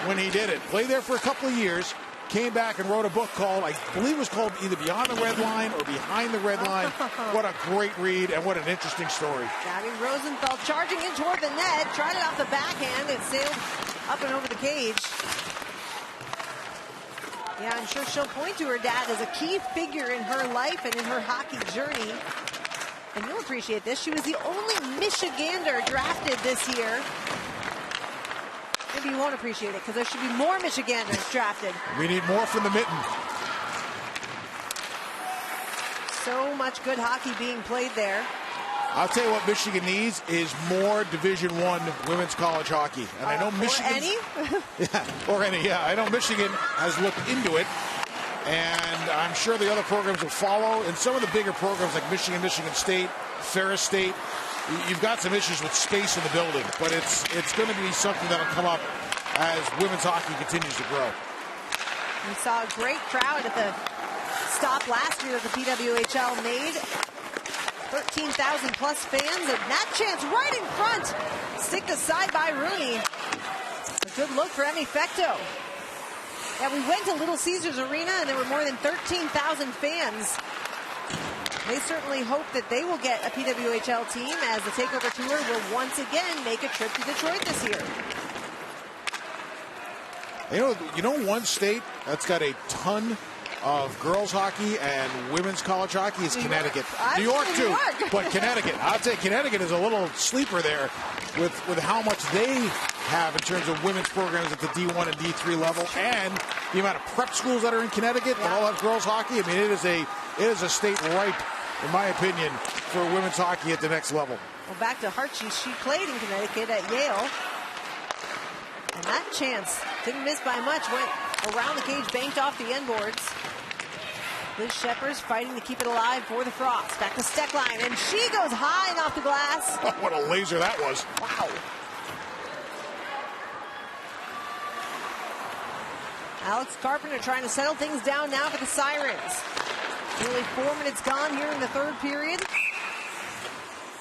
Speaker 2: when he did it. Played there for a couple of years. Came back and wrote a book called, I believe it was called either Beyond the Red Line or Behind the Red Line. What a great read and what an interesting story.
Speaker 1: Gabby Rosenfeld charging in toward the net. Tried it off the backhand. It sailed up and over the cage. Yeah, I'm sure she'll point to her dad as a key figure in her life and in her hockey journey. And you'll appreciate this. She was the only Michigander drafted this year. Maybe you won't appreciate it because there should be more Michiganders drafted.
Speaker 2: We need more from the mitten.
Speaker 1: So much good hockey being played there.
Speaker 2: I'll tell you what Michigan needs is more Division I women's college hockey. And I know Michigan. Or any? I know Michigan has looked into it. And I'm sure the other programs will follow. And some of the bigger programs like Michigan, Michigan State, Ferris State, you've got some issues with space in the building. But it's going to be something that will come up as women's hockey continues to grow.
Speaker 1: We saw a great crowd at the stop last year that the PWHL made. 13,000 plus fans, and that chance right in front. Sticked aside by Rooney. A good look for Emmy Fecto. Yeah, we went to Little Caesars Arena and there were more than 13,000 fans. They certainly hope that they will get a PWHL team as the Takeover Tour will once again make a trip to Detroit this year.
Speaker 2: You know one state that's got a ton of girls hockey and women's college hockey is Connecticut. New York too, but Connecticut. I'd say Connecticut is a little sleeper there with how much they have in terms of women's programs at the D1 and D3 level, and the amount of prep schools that are in Connecticut that all have girls hockey. I mean, it is a state ripe, in my opinion, for women's hockey at the next level.
Speaker 1: Well, back to Hartshee. She played in Connecticut at Yale. And that chance didn't miss by much. Went around the cage, banked off the end boards. Liz Shepard's fighting to keep it alive for the Frost. Back to Steckline, and she goes high and off the glass.
Speaker 2: Oh, what a laser that was.
Speaker 1: Wow. Alex Carpenter trying to settle things down now for the Sirens. Nearly 4 minutes gone here in the third period.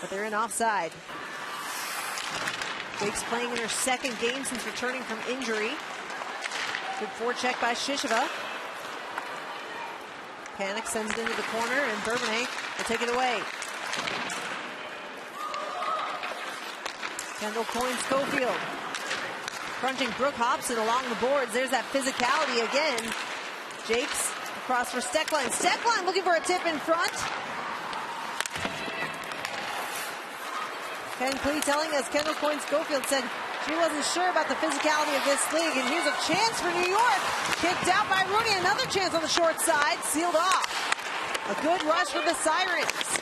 Speaker 1: But they're in offside. Jake's playing in her second game since returning from injury. Good forecheck by Shisheva. Panic sends it into the corner, and Burbank will take it away. Kendall Coyne Schofield. Crunching Brooke Hobson along the boards. There's that physicality again. Jakes across for Steckline. Steckline looking for a tip in front. Ken Klee telling us Kendall Coyne Schofield said she wasn't sure about the physicality of this league. And here's a chance for New York. Kicked out by Rooney. Another chance on the short side. Sealed off. A good rush for the Sirens.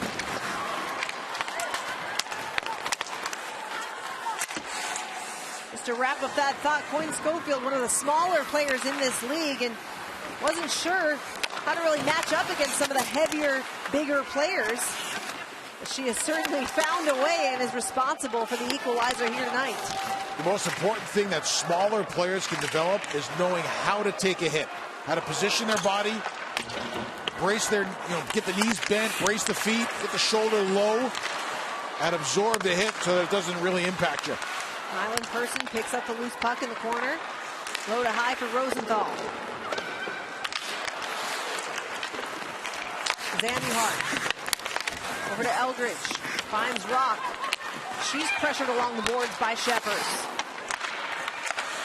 Speaker 1: Just to wrap up that thought, Coyne Schofield, one of the smaller players in this league, and wasn't sure how to really match up against some of the heavier, bigger players. She has certainly found a way and is responsible for the equalizer here tonight.
Speaker 2: The most important thing that smaller players can develop is knowing how to take a hit, how to position their body, brace their, get the knees bent, brace the feet, get the shoulder low, and absorb the hit so that it doesn't really impact you.
Speaker 1: Nyland Person picks up the loose puck in the corner. Low to high for Rosenthal. Zandy Hart. Over to Eldridge. Finds Rock. She's pressured along the boards by Shepard.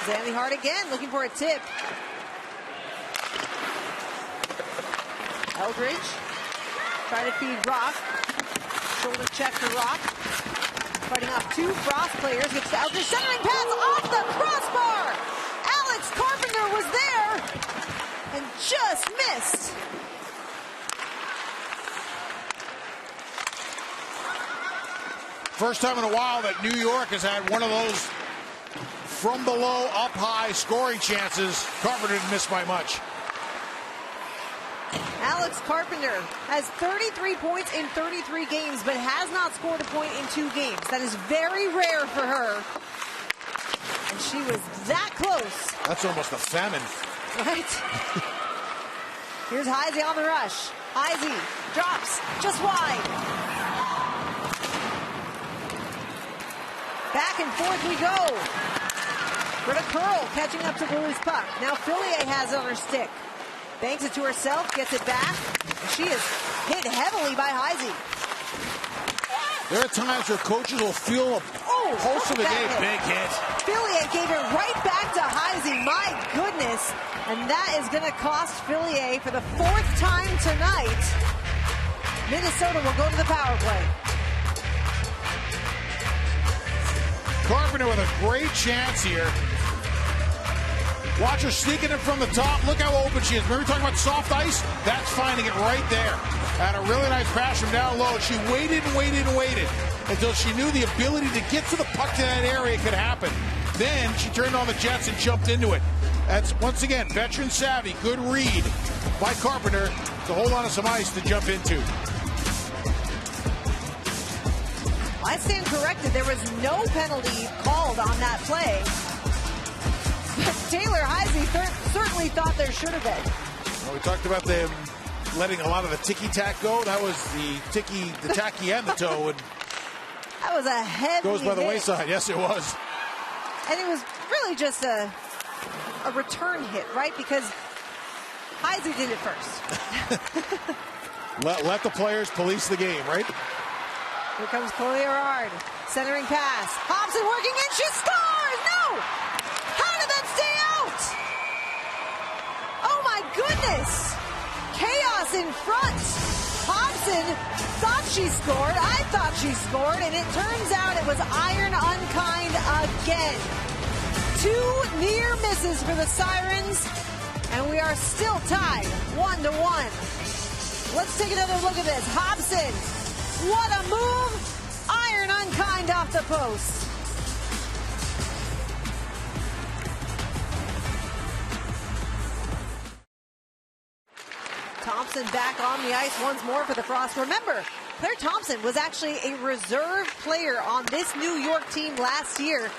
Speaker 1: Zandy Hart again, looking for a tip. Eldridge. Try to feed Rock. Shoulder check for Rock. Fighting off two Frost players. Gets to Eldridge. Centering pass off the crossbar. Alex Carpenter was there and just missed.
Speaker 2: First time in a while that New York has had one of those from below, up high scoring chances. Carpenter didn't miss by much.
Speaker 1: Alex Carpenter has 33 points in 33 games, but has not scored a point in 2 games. That is very rare for her. And she was that close.
Speaker 2: That's almost a famine.
Speaker 1: Right? Here's Heisey on the rush. Heisey drops just wide. Back and forth we go. Britta Curl catching up to the loose puck. Now Fillier has it on her stick. Banks it to herself, gets it back. And she is hit heavily by Heisey.
Speaker 2: There are times where coaches will feel a pulse of the game.
Speaker 4: Big hit.
Speaker 1: Fillier gave it right back to Heisey. My goodness. And that is going to cost Fillier for the 4th time tonight. Minnesota will go to the power play.
Speaker 2: Carpenter with a great chance here. Watch her sneaking in from the top. Look how open she is. Remember talking about soft ice? That's finding it right there. And a really nice pass from down low. She waited and waited and waited until she knew the ability to get to the puck to that area could happen. Then she turned on the jets and jumped into it. That's, once again, veteran savvy. Good read by Carpenter to hold on to some ice to jump into.
Speaker 1: I stand corrected. There was no penalty called on that play. But Taylor Heisey certainly thought there should have been.
Speaker 2: Well, we talked about them letting a lot of the ticky-tack go. That was the tacky and the toe. And
Speaker 1: that was a heavy
Speaker 2: goes by the
Speaker 1: hit.
Speaker 2: wayside. Yes, it was.
Speaker 1: And it was really just a return hit, right? Because Heisey did it first.
Speaker 2: let the players police the game, right?
Speaker 1: Here comes Chloe Erard. Centering pass. Hobson working in. She scores! No! How did that stay out? Oh my goodness! Chaos in front. Hobson thought she scored. I thought she scored. And it turns out it was Iron Unkind again. 2 near misses for the Sirens. And we are still tied 1-1. Let's take another look at this. Hobson. What a move! Iron Unkind off the post. Thompson back on the ice once more for the Frost. Remember, Claire Thompson was actually a reserve player on this New York team last year,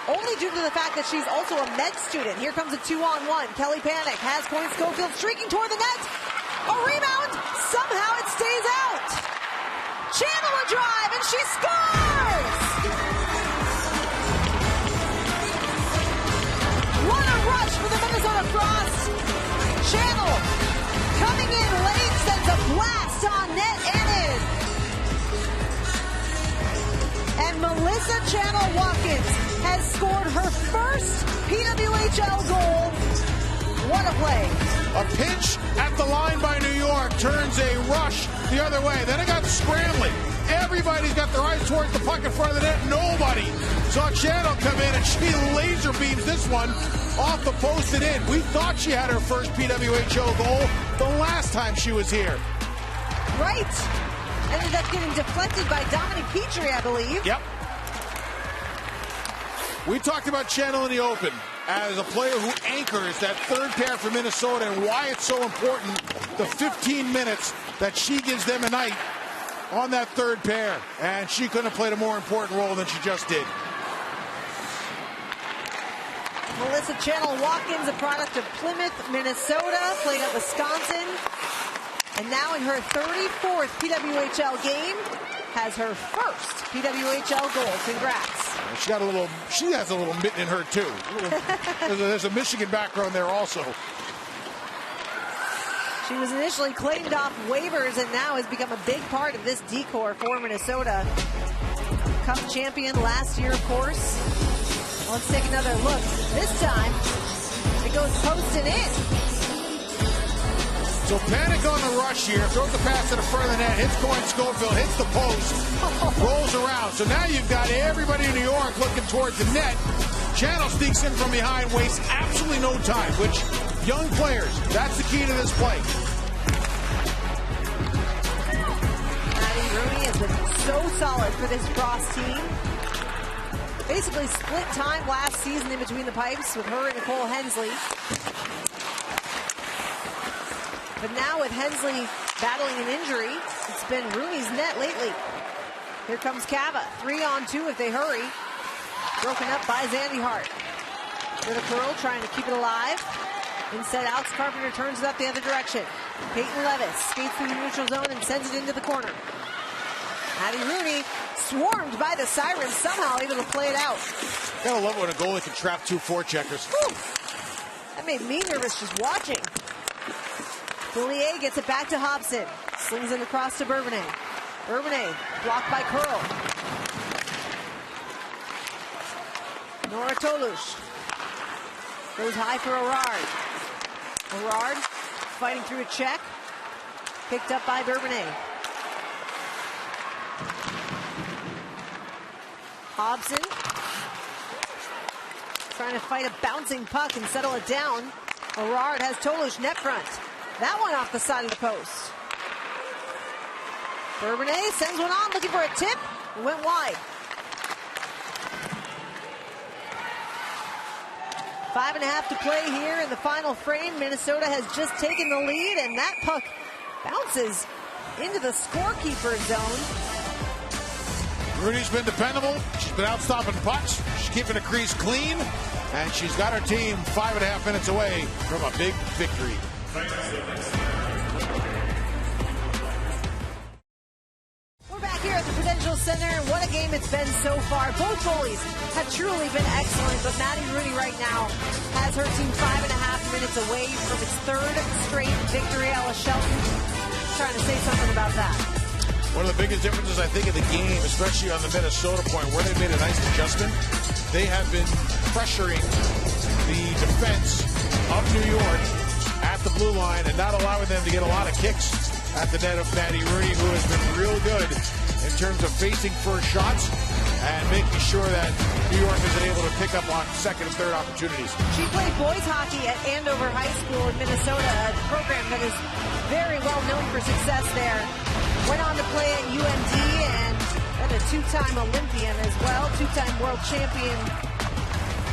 Speaker 1: only due to the fact that she's also a med student. Here comes a 2-on-1. Kelly Panic has Point Schofield streaking toward the net. A rebound. Somehow it stays out. Channel a drive, and she scores! What a rush for the Minnesota Frost! Channel coming in late, sends a blast on net and in. And Melissa Channel-Watkins has scored her first PWHL goal. What a play.
Speaker 2: A pinch at the line by New York turns a rush the other way. Then it got scrambling. Everybody's got their eyes towards the puck in front of the net. Nobody saw Channel come in, and she laser beams this one off the post and in. We thought she had her first PWHL goal the last time she was here.
Speaker 1: Right. Ended up getting deflected by Dominique Petrie, I believe.
Speaker 2: Yep. We talked about Channel in the open as a player who anchors that third pair for Minnesota and why it's so important, the 15 minutes that she gives them a night on that third pair. And she couldn't have played a more important role than she just did.
Speaker 1: Melissa Channel-Watkins, a product of Plymouth, Minnesota, played at Wisconsin. And now in her 34th PWHL game, has her first PWHL goal. Congrats.
Speaker 2: She has a little mitten in her too. There's a Michigan background there also.
Speaker 1: She was initially claimed off waivers and now has become a big part of this decor for Minnesota. Cup champion last year, of course. Let's take another look. This time, it goes post and in.
Speaker 2: So Panic on the rush here, throws the pass to the front of the net, hits Coyne Schofield, hits the post, rolls around. So now you've got everybody in New York looking towards the net. Channel sneaks in from behind, wastes absolutely no time, which young players, that's the key to this play.
Speaker 1: Maddie Rooney has been so solid for this Frost team. Basically split time last season in between the pipes with her and Nicole Hensley. But now with Hensley battling an injury, it's been Rooney's net lately. Here comes Cava. 3-on-2 if they hurry. Broken up by Zandy Hart. With a curl, trying to keep it alive. Instead, Alex Carpenter turns it up the other direction. Peyton Levis skates through the neutral zone and sends it into the corner. Maddie Rooney, swarmed by the Sirens, somehow able to play it out.
Speaker 2: Gotta love it when a goalie can trap 2 forecheckers.
Speaker 1: Whew. That made me nervous just watching. Villiers gets it back to Hobson. Slings it across to Bourbonnais. Bourbonnais blocked by Curl. Nora Tolush goes high for Erard. Erard fighting through a check. Picked up by Bourbonnais. Hobson trying to fight a bouncing puck and settle it down. Gerard has Tolush net front. That one off the side of the post. Bourbonnais sends one on, looking for a tip. It went wide. 5.5 to play here in the final frame. Minnesota has just taken the lead, and that puck bounces into the scorekeeper zone.
Speaker 2: Rudy's been dependable. She's been out stopping pucks. She's keeping the crease clean, and she's got her team 5.5 minutes away from a big victory.
Speaker 1: We're back here at the Prudential Center, and what a game it's been so far. Both goalies have truly been excellent, but Maddie Rooney right now has her team 5.5 minutes away from its third straight victory. Alice Shelton trying to say something about that.
Speaker 2: One of the biggest differences, I think, in the game, especially on the Minnesota point, where they made a nice adjustment, they have been pressuring the defense of New York at the blue line and not allowing them to get a lot of kicks at the net of Maddie Rooney, who has been real good in terms of facing first shots and making sure that New York has been able to pick up on second and third opportunities.
Speaker 1: She played boys hockey at Andover High School in Minnesota, a program that is very well known for success there. Went on to play at UMD and a two-time Olympian as well, two-time world champion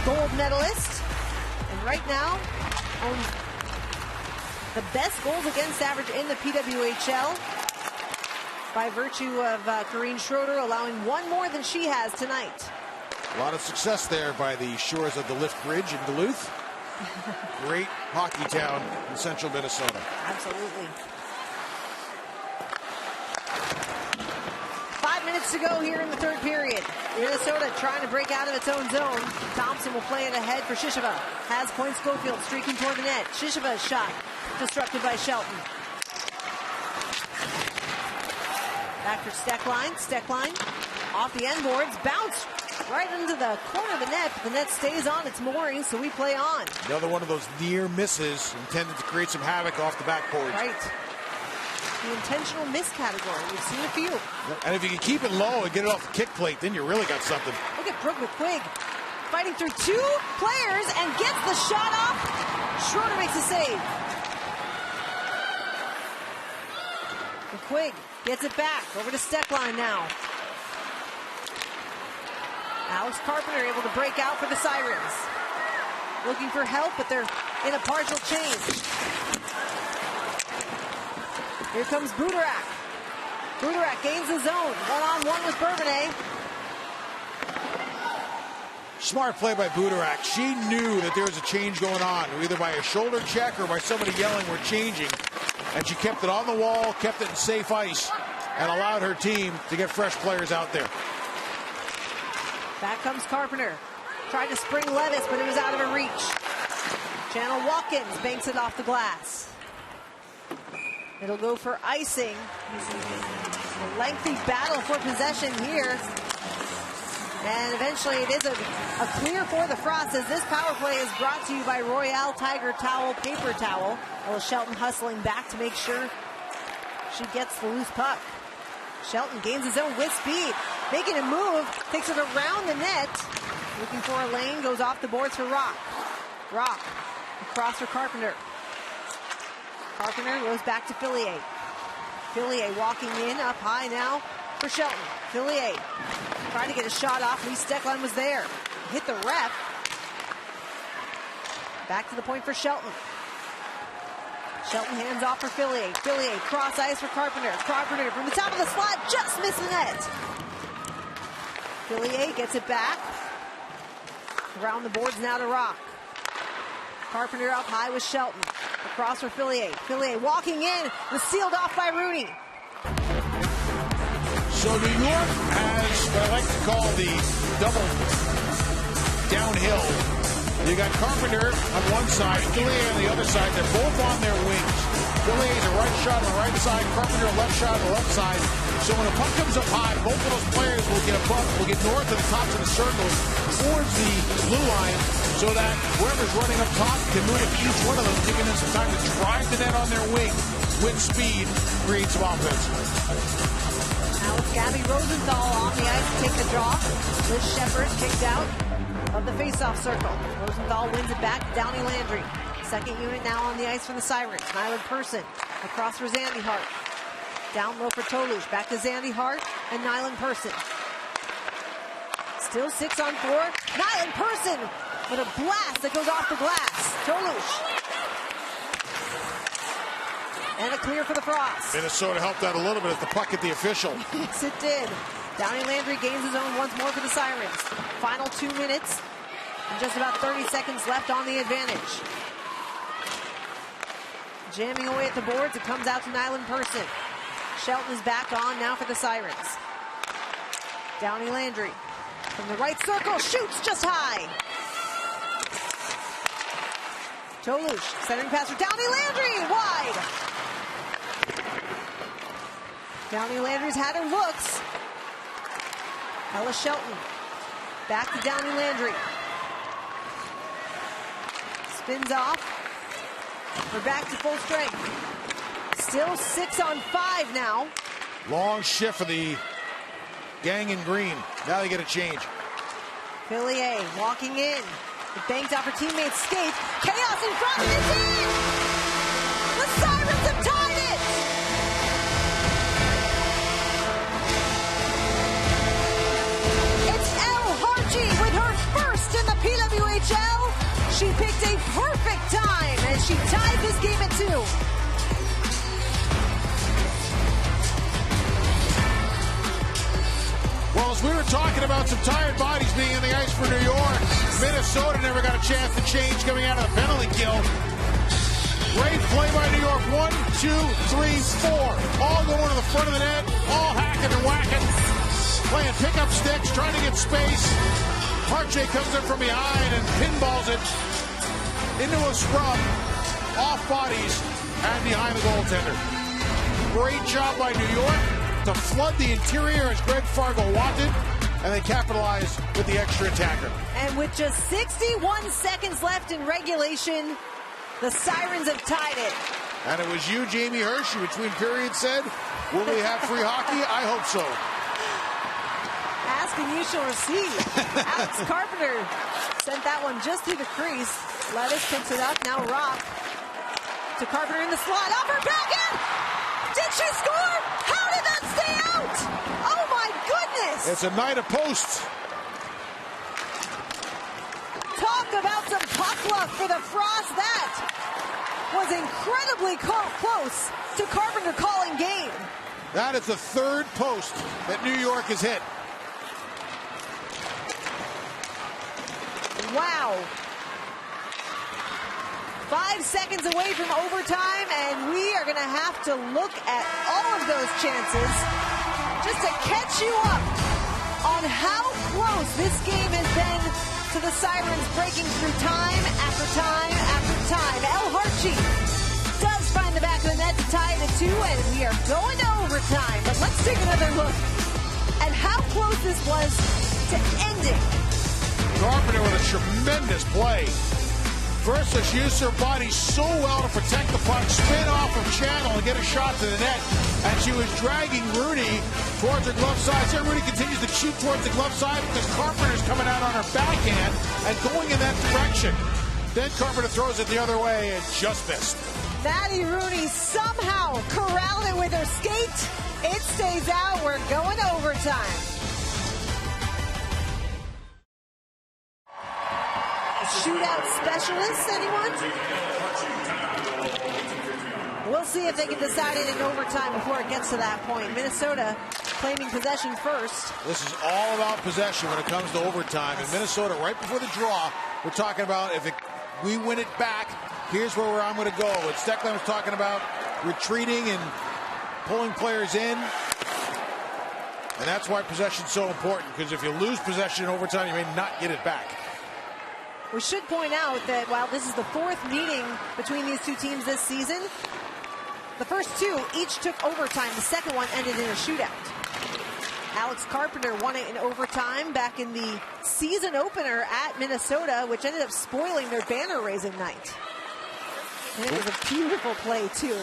Speaker 1: gold medalist. And right now owns the best goals against average in the PWHL by virtue of Corrine Schroeder allowing one more than she has tonight.
Speaker 2: A lot of success there by the shores of the Lift Bridge in Duluth. Great hockey town in central Minnesota.
Speaker 1: Absolutely. 5 minutes to go here in the third period. Minnesota trying to break out of its own zone. Thompson will play it ahead for Shisheva. Has Point Schofield streaking toward the net. Shisheva's shot disrupted by Shelton. Back for Steckline. Steckline off the end boards. Bounce right into the corner of the net. But the net stays on its moorings, so we play on.
Speaker 2: Another one of those near misses intended to create some havoc off the backboard.
Speaker 1: Right. The intentional miss category. We've seen a few.
Speaker 2: And if you can keep it low and get it off the kick plate, then you really got something.
Speaker 1: Look at Brooke McQuigg fighting through two players and gets the shot off. Schroeder makes a save. McQuigg gets it back. Over to Steckline now. Alex Carpenter able to break out for the Sirens. Looking for help, but they're in a partial change. Here comes Budarak. Budarak gains the zone. One-on-one with Bourbonnais.
Speaker 2: Smart play by Budarak. She knew that there was a change going on, either by a shoulder check or by somebody yelling, "We're changing." And she kept it on the wall, kept it in safe ice, and allowed her team to get fresh players out there.
Speaker 1: Back comes Carpenter. Tried to spring Levis, but it was out of her reach. Channel Watkins banks it off the glass. It'll go for icing. A lengthy battle for possession here. And eventually it is a clear for the Frost, as this power play is brought to you by Royale Tiger Towel Paper Towel. Alice Shelton hustling back to make sure she gets the loose puck. Shelton gains his own with speed. Making a move, takes it around the net. Looking for a lane, goes off the boards for Rock. Rock across for Carpenter. Carpenter goes back to Fillier. Fillier walking in, up high now for Shelton. Fillier trying to get a shot off. Lee Steckline was there. Hit the ref. Back to the point for Shelton. Shelton hands off for Fillier. Fillier cross ice for Carpenter. Carpenter from the top of the slot just missed the net. Fillier gets it back. Around the boards now to Rock. Carpenter up high with Shelton. Across for Fillier. Fillier walking in, was sealed off by Rooney.
Speaker 2: So New York has what I like to call the double downhill. You got Carpenter on one side, Fillier on the other side. They're both on their wings. Fillier's a right shot on the right side, Carpenter a left shot on the left side. So when a puck comes up high, both of those players will get north of the tops of the circles towards the blue line, so that whoever's running up top can move with each one of them, giving them some time to drive the net on their wing with speed, create some offense.
Speaker 1: Now it's Gabby Rosenthal on the ice to take the draw. Liz Shepard kicked out. of the faceoff circle. Rosenthal wins it back to Downey Landry. Second unit now on the ice for the Sirens. Nyland Person across for Zandy Hart. Down low for Tolush. Back to Zandy Hart and Nyland Person. Still 6 on 4. Nyland Person with a blast that goes off the glass. Tolush. And a clear for the Frost.
Speaker 2: Minnesota helped out a little bit as the puck hit the official.
Speaker 1: Yes, it did. Downey Landry gains his own once more for the Sirens. Final 2 minutes and just about 30 seconds left on the advantage. Jamming away at the boards, it comes out to Nyland Person. Shelton is back on now for the Sirens. Downey Landry from the right circle, shoots just high. Tolush, centering pass for Downey Landry, wide. Downey Landry's had her looks. Ella Shelton, back to Downey Landry. Spins off. We're back to full strength. Still 6 on 5 now.
Speaker 2: Long shift for the gang in green. Now they get a change.
Speaker 1: Villiers walking in. It banked off her teammate's skate. Chaos in front, and it's in! The Sirens have tied it! It's Elle Hartje with her first in the PWHL. She picked a perfect time as she tied this game at 2.
Speaker 2: Well, as we were talking about some tired bodies being in the ice for New York, Minnesota never got a chance to change coming out of the penalty kill. Great play by New York. 1, 2, 3, 4. All going to the front of the net, all hacking and whacking. Playing pickup sticks, trying to get space. Hartje comes in from behind and pinballs it into a scrum, off bodies, and behind the goaltender. Great job by New York to flood the interior as Greg Fargo wanted, and they capitalized with the extra attacker.
Speaker 1: And with just 61 seconds left in regulation, the Sirens have tied it.
Speaker 2: And it was you, Jamie Hirsch, who between periods said, will we have free hockey? I hope so.
Speaker 1: Ask and you shall receive. Alex Carpenter sent that one just through the crease. Lettuce picks it up. Now Rock to Carpenter in the slot. Up her backhand! Did she score? How did that stay out? Oh my goodness!
Speaker 2: It's a night of posts.
Speaker 1: Talk about some puck luck for the Frost. That was incredibly close to Carpenter calling game.
Speaker 2: That is the third post that New York has hit.
Speaker 1: Wow. 5 seconds away from overtime, and we are going to have to look at all of those chances just to catch you up on how close this game has been to the Sirens breaking through time after time after time. Elle Hartje does find the back of the net to tie it at 2, and we are going to overtime. But let's take another look at how close this was to ending.
Speaker 2: Carpenter with a tremendous play. Versa used her body so well to protect the puck, spin off of channel and get a shot to the net. And she was dragging Rooney towards her glove side. So Rooney continues to shoot towards the glove side because Carpenter's coming out on her backhand and going in that direction. Then Carpenter throws it the other way and just missed.
Speaker 1: Maddie Rooney somehow corralled it with her skate. It stays out. We're going to overtime. Shootout specialists, anyone? We'll see if they can decide it in overtime before it gets to that point. Minnesota claiming possession first.
Speaker 2: This is all about possession when it comes to overtime. And Minnesota, right before the draw, we're talking about if we win it back, here's where I'm going to go. And Steckland was talking about retreating and pulling players in. And that's why possession's so important, because if you lose possession in overtime, you may not get it back.
Speaker 1: We should point out that while this is the 4th meeting between these two teams this season, the first 2 each took overtime. The second one ended in a shootout. Alex Carpenter won it in overtime back in the season opener at Minnesota, which ended up spoiling their banner raising night. And it was a beautiful play, too.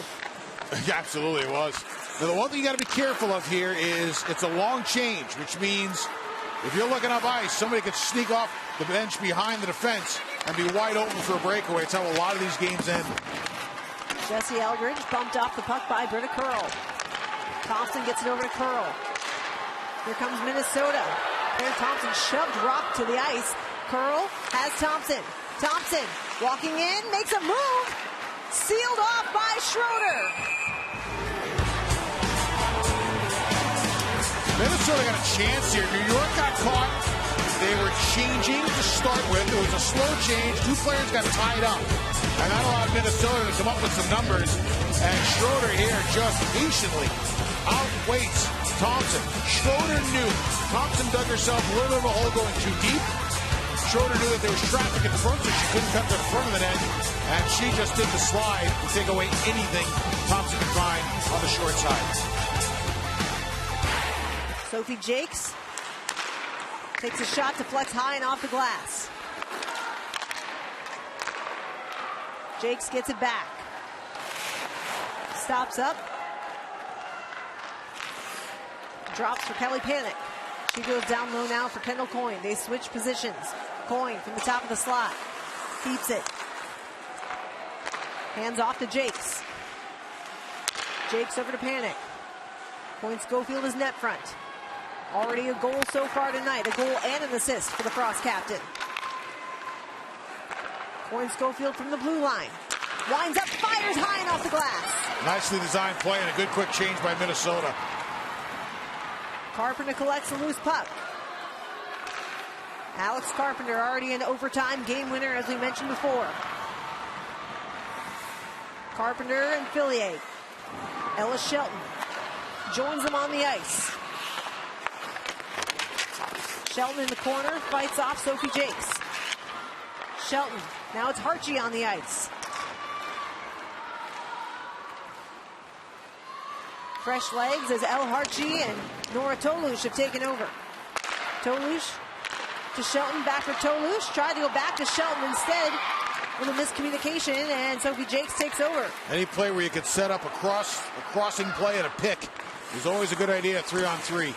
Speaker 2: Yeah, absolutely it was. Now, the one thing you got to be careful of here is it's a long change, which means If you're looking up ice, somebody could sneak off the bench behind the defense and be wide open for a breakaway. It's how a lot of these games end.
Speaker 1: Jesse Eldridge bumped off the puck by Britta Curl. Thompson gets it over to Curl. Here comes Minnesota. Claire Thompson shoved Rock to the ice. Curl has Thompson. Thompson walking in, makes a move. Sealed off by Schroeder.
Speaker 2: Minnesota got a chance here. New York got caught. They were changing to start with. It was a slow change. Two players got tied up. And that allowed Minnesota to come up with some numbers. And Schroeder here just patiently outweights Thompson. Schroeder knew Thompson dug herself a little bit of a hole going too deep. Schroeder knew that there was traffic in front, so she couldn't cut to the front of the net. And she just did the slide to take away anything Thompson could find on the short side.
Speaker 1: Sophie Jakes takes a shot to flex high and off the glass. Jakes gets it back. Stops up. Drops for Kelly Panic. She goes down low now for Kendall Coyne. They switch positions. Coyne from the top of the slot. Keeps it. Hands off to Jakes. Jakes over to Panic. Coyne Schofield is net front. Already a goal so far tonight. A goal and an assist for the Frost captain. Coyne Schofield from the blue line. Winds up, fires high and off the glass.
Speaker 2: Nicely designed play and a good quick change by Minnesota.
Speaker 1: Carpenter collects a loose puck. Alex Carpenter already in overtime, game winner as we mentioned before. Carpenter and Fillier. Ellis Shelton joins them on the ice. Shelton in the corner, fights off Sophie Jakes. Shelton, now it's Hartje on the ice. Fresh legs as El Hartje and Nora Tolush have taken over. Tolush to Shelton, back for Tolush. Tried to go back to Shelton instead with a miscommunication, and Sophie Jakes takes over.
Speaker 2: Any play where you could set up a crossing play and a pick is always a good idea, 3-on-3.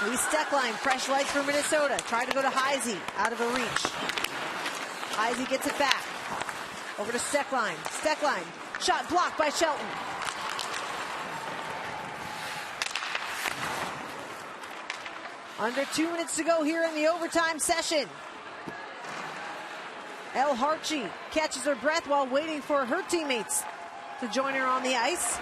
Speaker 1: Lee Steckline, fresh legs for Minnesota. Tried to go to Heisey, out of a reach. Heisey gets it back. Over to Steckline. Steckline, shot blocked by Shelton. Under 2 minutes to go here in the overtime session. El Hartje catches her breath while waiting for her teammates to join her on the ice.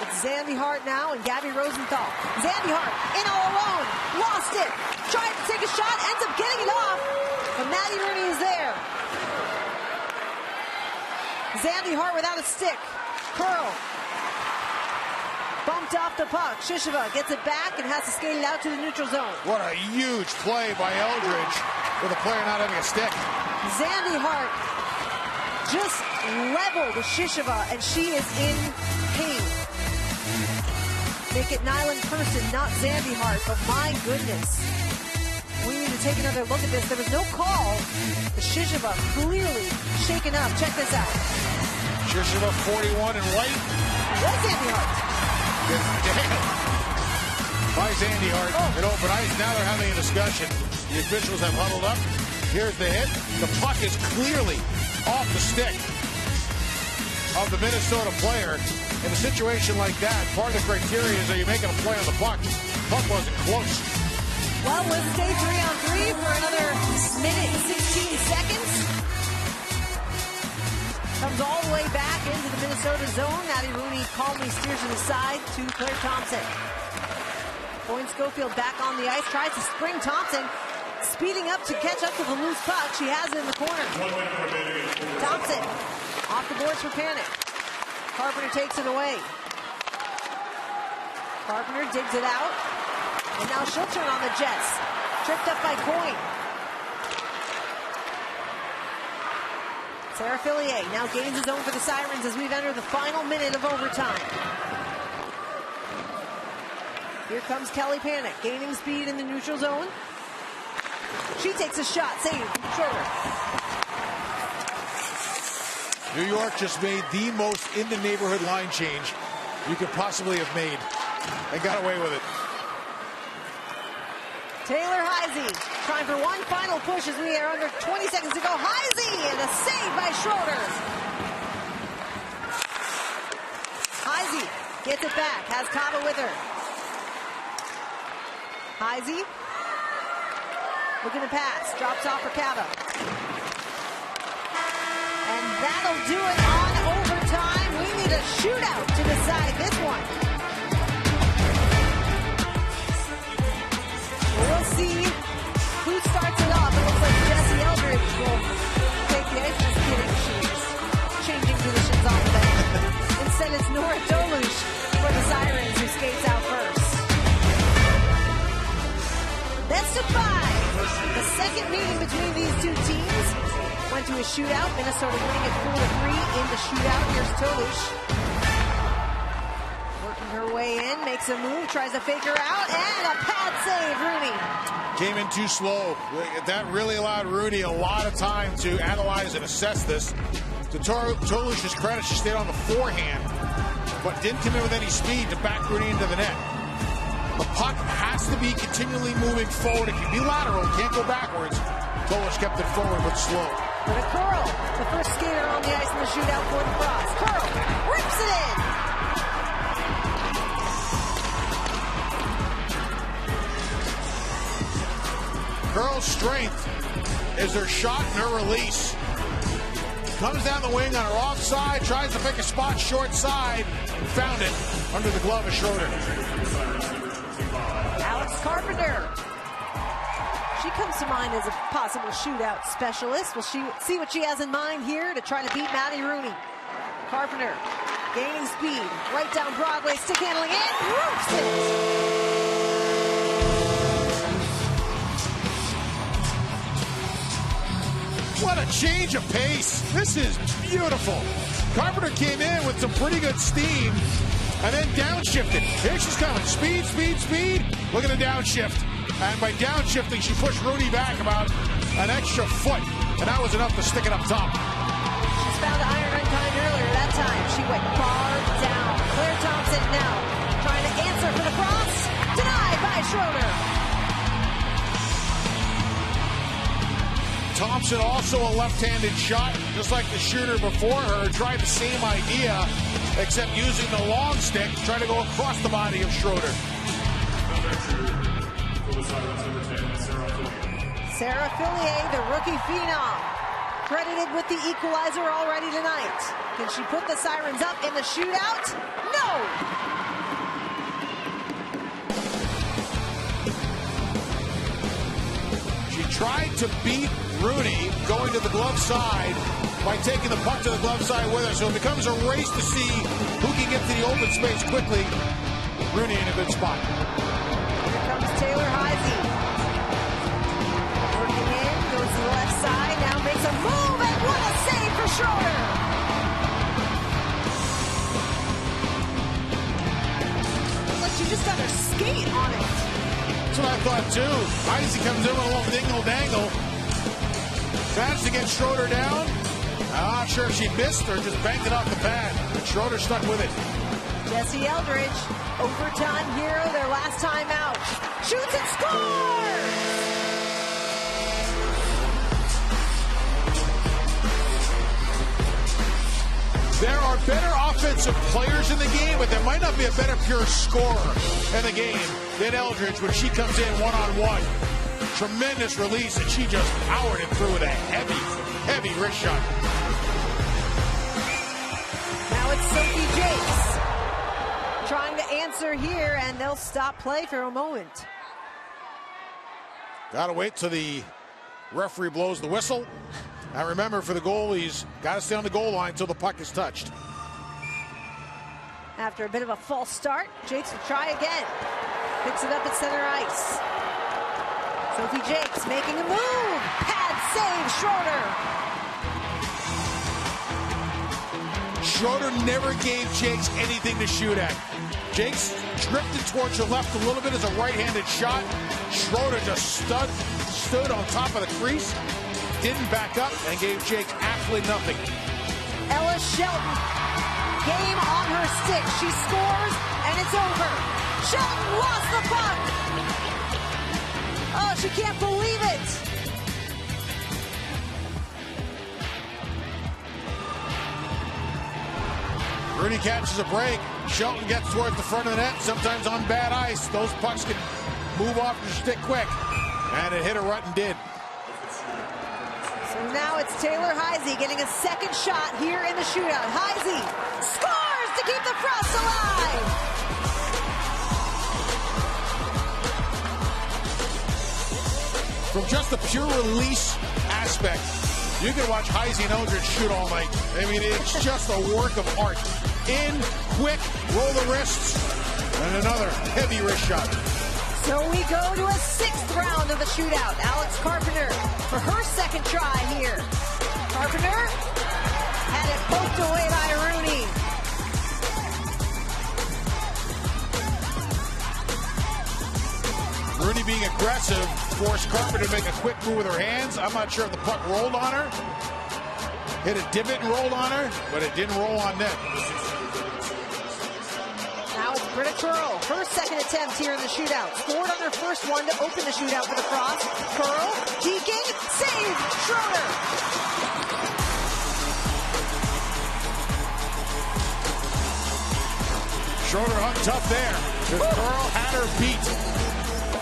Speaker 1: It's Zandy Hart now and Gabby Rosenthal. Zandy Hart in all alone, lost it, tried to take a shot, ends up getting it off, but Maddie Rooney is there. Zandy Hart without a stick. Curl. Bumped off the puck. Shisheva gets it back and has to skate it out to the neutral zone.
Speaker 2: What a huge play by Eldridge with a player not having a stick.
Speaker 1: Zandy Hart just leveled Shisheva, and she is in pain. Make it Nyland Person, not Zandy Hart, but my goodness. We need to take another look at this. There was no call. Shisheva clearly shaken up. Check this out.
Speaker 2: Shisheva 41 in white.
Speaker 1: What's Zandy Hart?
Speaker 2: Damn. By Zandy Hart at open ice. Now they're having a discussion. The officials have huddled up. Here's the hit. The puck is clearly off the stick of the Minnesota player. In a situation like that, part of the criteria is that you're making a play on the puck. Puck wasn't close.
Speaker 1: Well, we'll stay 3-on-3 for another minute and 16 seconds. Comes all the way back into the Minnesota zone. Maddie Rooney calmly steers it aside to Claire Thompson. Coyne Schofield back on the ice, tries to spring Thompson, speeding up to catch up to the loose puck. She has it in the corner. Thompson off the boards for Panic. Carpenter takes it away. Carpenter digs it out. And now she'll turn on the Jets. Tripped up by Coyne. Sarah Fillier now gains his own for the Sirens as we've entered the final minute of overtime. Here comes Kelly Panic, gaining speed in the neutral zone. She takes a shot, saved, Schroeder.
Speaker 2: New York just made the most in-the-neighborhood line change you could possibly have made and got away with it.
Speaker 1: Taylor Heisey trying for one final push as we are under 20 seconds to go. Heisey and a save by Schroeder. Heisey gets it back, has Kava with her. Heisey looking to pass, drops off for Kava. And that'll do it on overtime. We need a shootout to decide this one. We'll see who starts it off. It looks like Jesse Eldridge will take the ice. Just kidding. She's changing positions on the bench. Instead, it's Nora Dolush for the Sirens who skates out first. Best of 5. The second meeting between these two teams went to a shootout. Minnesota winning it 4-3 in the shootout. Here's Dolush. Her way in, makes a move, tries to fake her out, and a pad save, Rooney.
Speaker 2: Came in too slow. That really allowed Rooney a lot of time to analyze and assess this. To Tolush's credit, she stayed on the forehand, but didn't come in with any speed to back Rooney into the net. The puck has to be continually moving forward. It can be lateral, it can't go backwards. Tolush kept it forward, but slow.
Speaker 1: With a curl, the first skater on the ice in the shootout for the Frost. Curl, rips it in.
Speaker 2: Curl's strength is her shot and her release. Comes down the wing on her offside, tries to pick a spot short side, and found it under the glove of Schroeder.
Speaker 1: Alex Carpenter. She comes to mind as a possible shootout specialist. We'll see what she has in mind here to try to beat Maddie Rooney. Carpenter gaining speed, right down Broadway, stick handling in, roofs it.
Speaker 2: What a change of pace. This is beautiful. Carpenter came in with some pretty good steam and then downshifted. Here she's coming. Speed, speed, speed. Look at the downshift. And by downshifting, she pushed Rooney back about an extra foot. And that was enough to stick it up top.
Speaker 1: She's found the iron unkind earlier. That time she went far down. Claire Thompson now trying to answer for the cross. Denied by Schroeder.
Speaker 2: Thompson, also a left-handed shot, just like the shooter before her, tried the same idea, except using the long stick, trying to go across the body of Schroeder.
Speaker 1: Sarah Fillier, the rookie phenom, credited with the equalizer already tonight. Can she put the Sirens up in the shootout? No!
Speaker 2: She tried to beat Rooney going to the glove side by taking the puck to the glove side with her. So it becomes a race to see who can get to the open space quickly. Rooney in a good spot.
Speaker 1: Here comes Taylor Heisey. Working in, goes to the left side, now makes a move, and what a save for Schroeder! Looks like she just got her skate on it.
Speaker 2: That's what I thought too. Heisey comes in with a little dingle-dangle. Managed to get Schroeder down. I'm not sure if she missed or just banked it off the pad. But Schroeder stuck with it.
Speaker 1: Jesse Eldridge, overtime hero, their last time out. Shoots and scores!
Speaker 2: There are better offensive players in the game, but there might not be a better pure scorer in the game than Eldridge when she comes in one-on-one. Tremendous release, and she just powered it through with a heavy, heavy wrist shot.
Speaker 1: Now it's Sophie Jakes trying to answer here, and they'll stop play for a moment.
Speaker 2: Gotta wait till the referee blows the whistle. Now remember, for the goalies, gotta stay on the goal line until the puck is touched.
Speaker 1: After a bit of a false start, Jakes will try again. Picks it up at center ice. Sophie Jakes making a move. Pad save, Schroeder.
Speaker 2: Schroeder never gave Jakes anything to shoot at. Jakes drifted towards her left a little bit as a right-handed shot. Schroeder just stood on top of the crease, didn't back up, and gave Jakes absolutely nothing.
Speaker 1: Ella Shelton, game on her stick. She scores, and it's over. Shelton lost the puck. Oh, she can't believe it.
Speaker 2: Rooney catches a break. Shelton gets towards the front of the net. Sometimes on bad ice, those pucks can move off your stick quick. And it hit a rut and did.
Speaker 1: So now it's Taylor Heisey getting a second shot here in the shootout. Heisey scores to keep the Frost alive.
Speaker 2: From just the pure release aspect, you can watch Heisey and Eldridge shoot all night. I mean, it's just a work of art. In, quick, roll the wrists, and another heavy wrist shot.
Speaker 1: So we go to a sixth round of the shootout. Alex Carpenter for her second try here. Carpenter had it poked away by Rooney.
Speaker 2: Rooney being aggressive forced Carpenter to make a quick move with her hands. I'm not sure if the puck rolled on her. Hit a divot and rolled on her, but it didn't roll on net.
Speaker 1: Now it's Britta Curl, her second attempt here in the shootout. Scored on her first one to open the shootout for the Frost. Curl, deking, save, Schroeder.
Speaker 2: Schroeder hung tough there. Curl had her beat.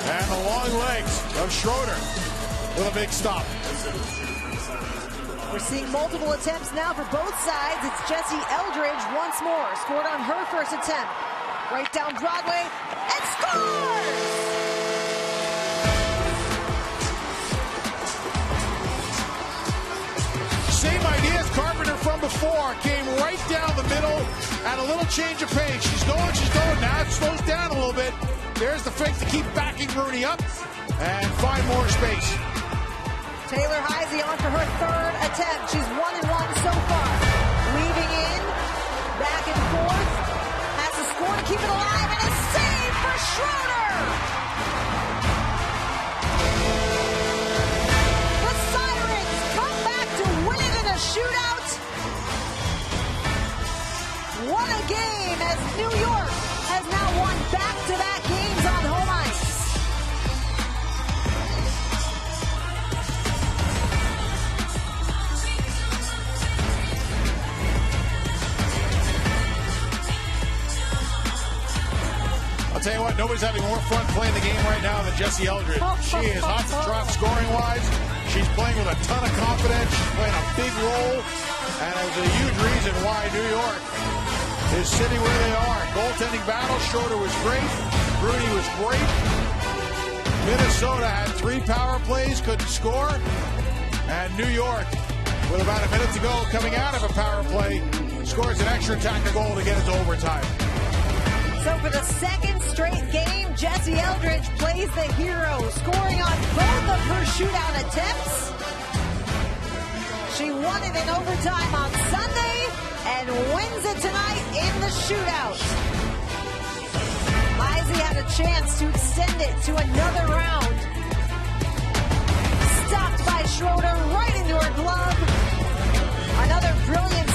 Speaker 2: And the long legs of Schroeder with a big stop.
Speaker 1: We're seeing multiple attempts now for both sides. It's Jessie Eldridge once more. Scored on her first attempt. Right down Broadway and scores!
Speaker 2: Same idea as Carpenter from before. Came right down the middle and a little change of pace. She's going. Now it slows down a little bit. There's the fake to keep backing Rooney up and find more space.
Speaker 1: Taylor Heisey on for her third attempt. She's 1-1 so far. Weaving in, back and forth. Has to score to keep it alive, and a save for Schroeder! The Sirens come back to win it in a shootout. What a game as New York has now won back-to-back games on home ice.
Speaker 2: I'll tell you what, nobody's having more fun playing the game right now than Jessie Eldridge. She is hot to trot scoring-wise. She's playing with a ton of confidence. She's playing a big role. And there's a huge reason why New York is sitting where they are. Goaltending battle, Schroeder was great. Rooney was great. Minnesota had 3 power plays, couldn't score. And New York, with about a minute to go coming out of a power play, scores an extra attacker goal to get it to overtime.
Speaker 1: So for the second straight game, Jessie Eldridge plays the hero, scoring on both of her shootout attempts. She won it in overtime on Sunday and wins it tonight in the shootout. Heisey had a chance to extend it to another round. Stopped by Schroeder right into her glove. Another brilliant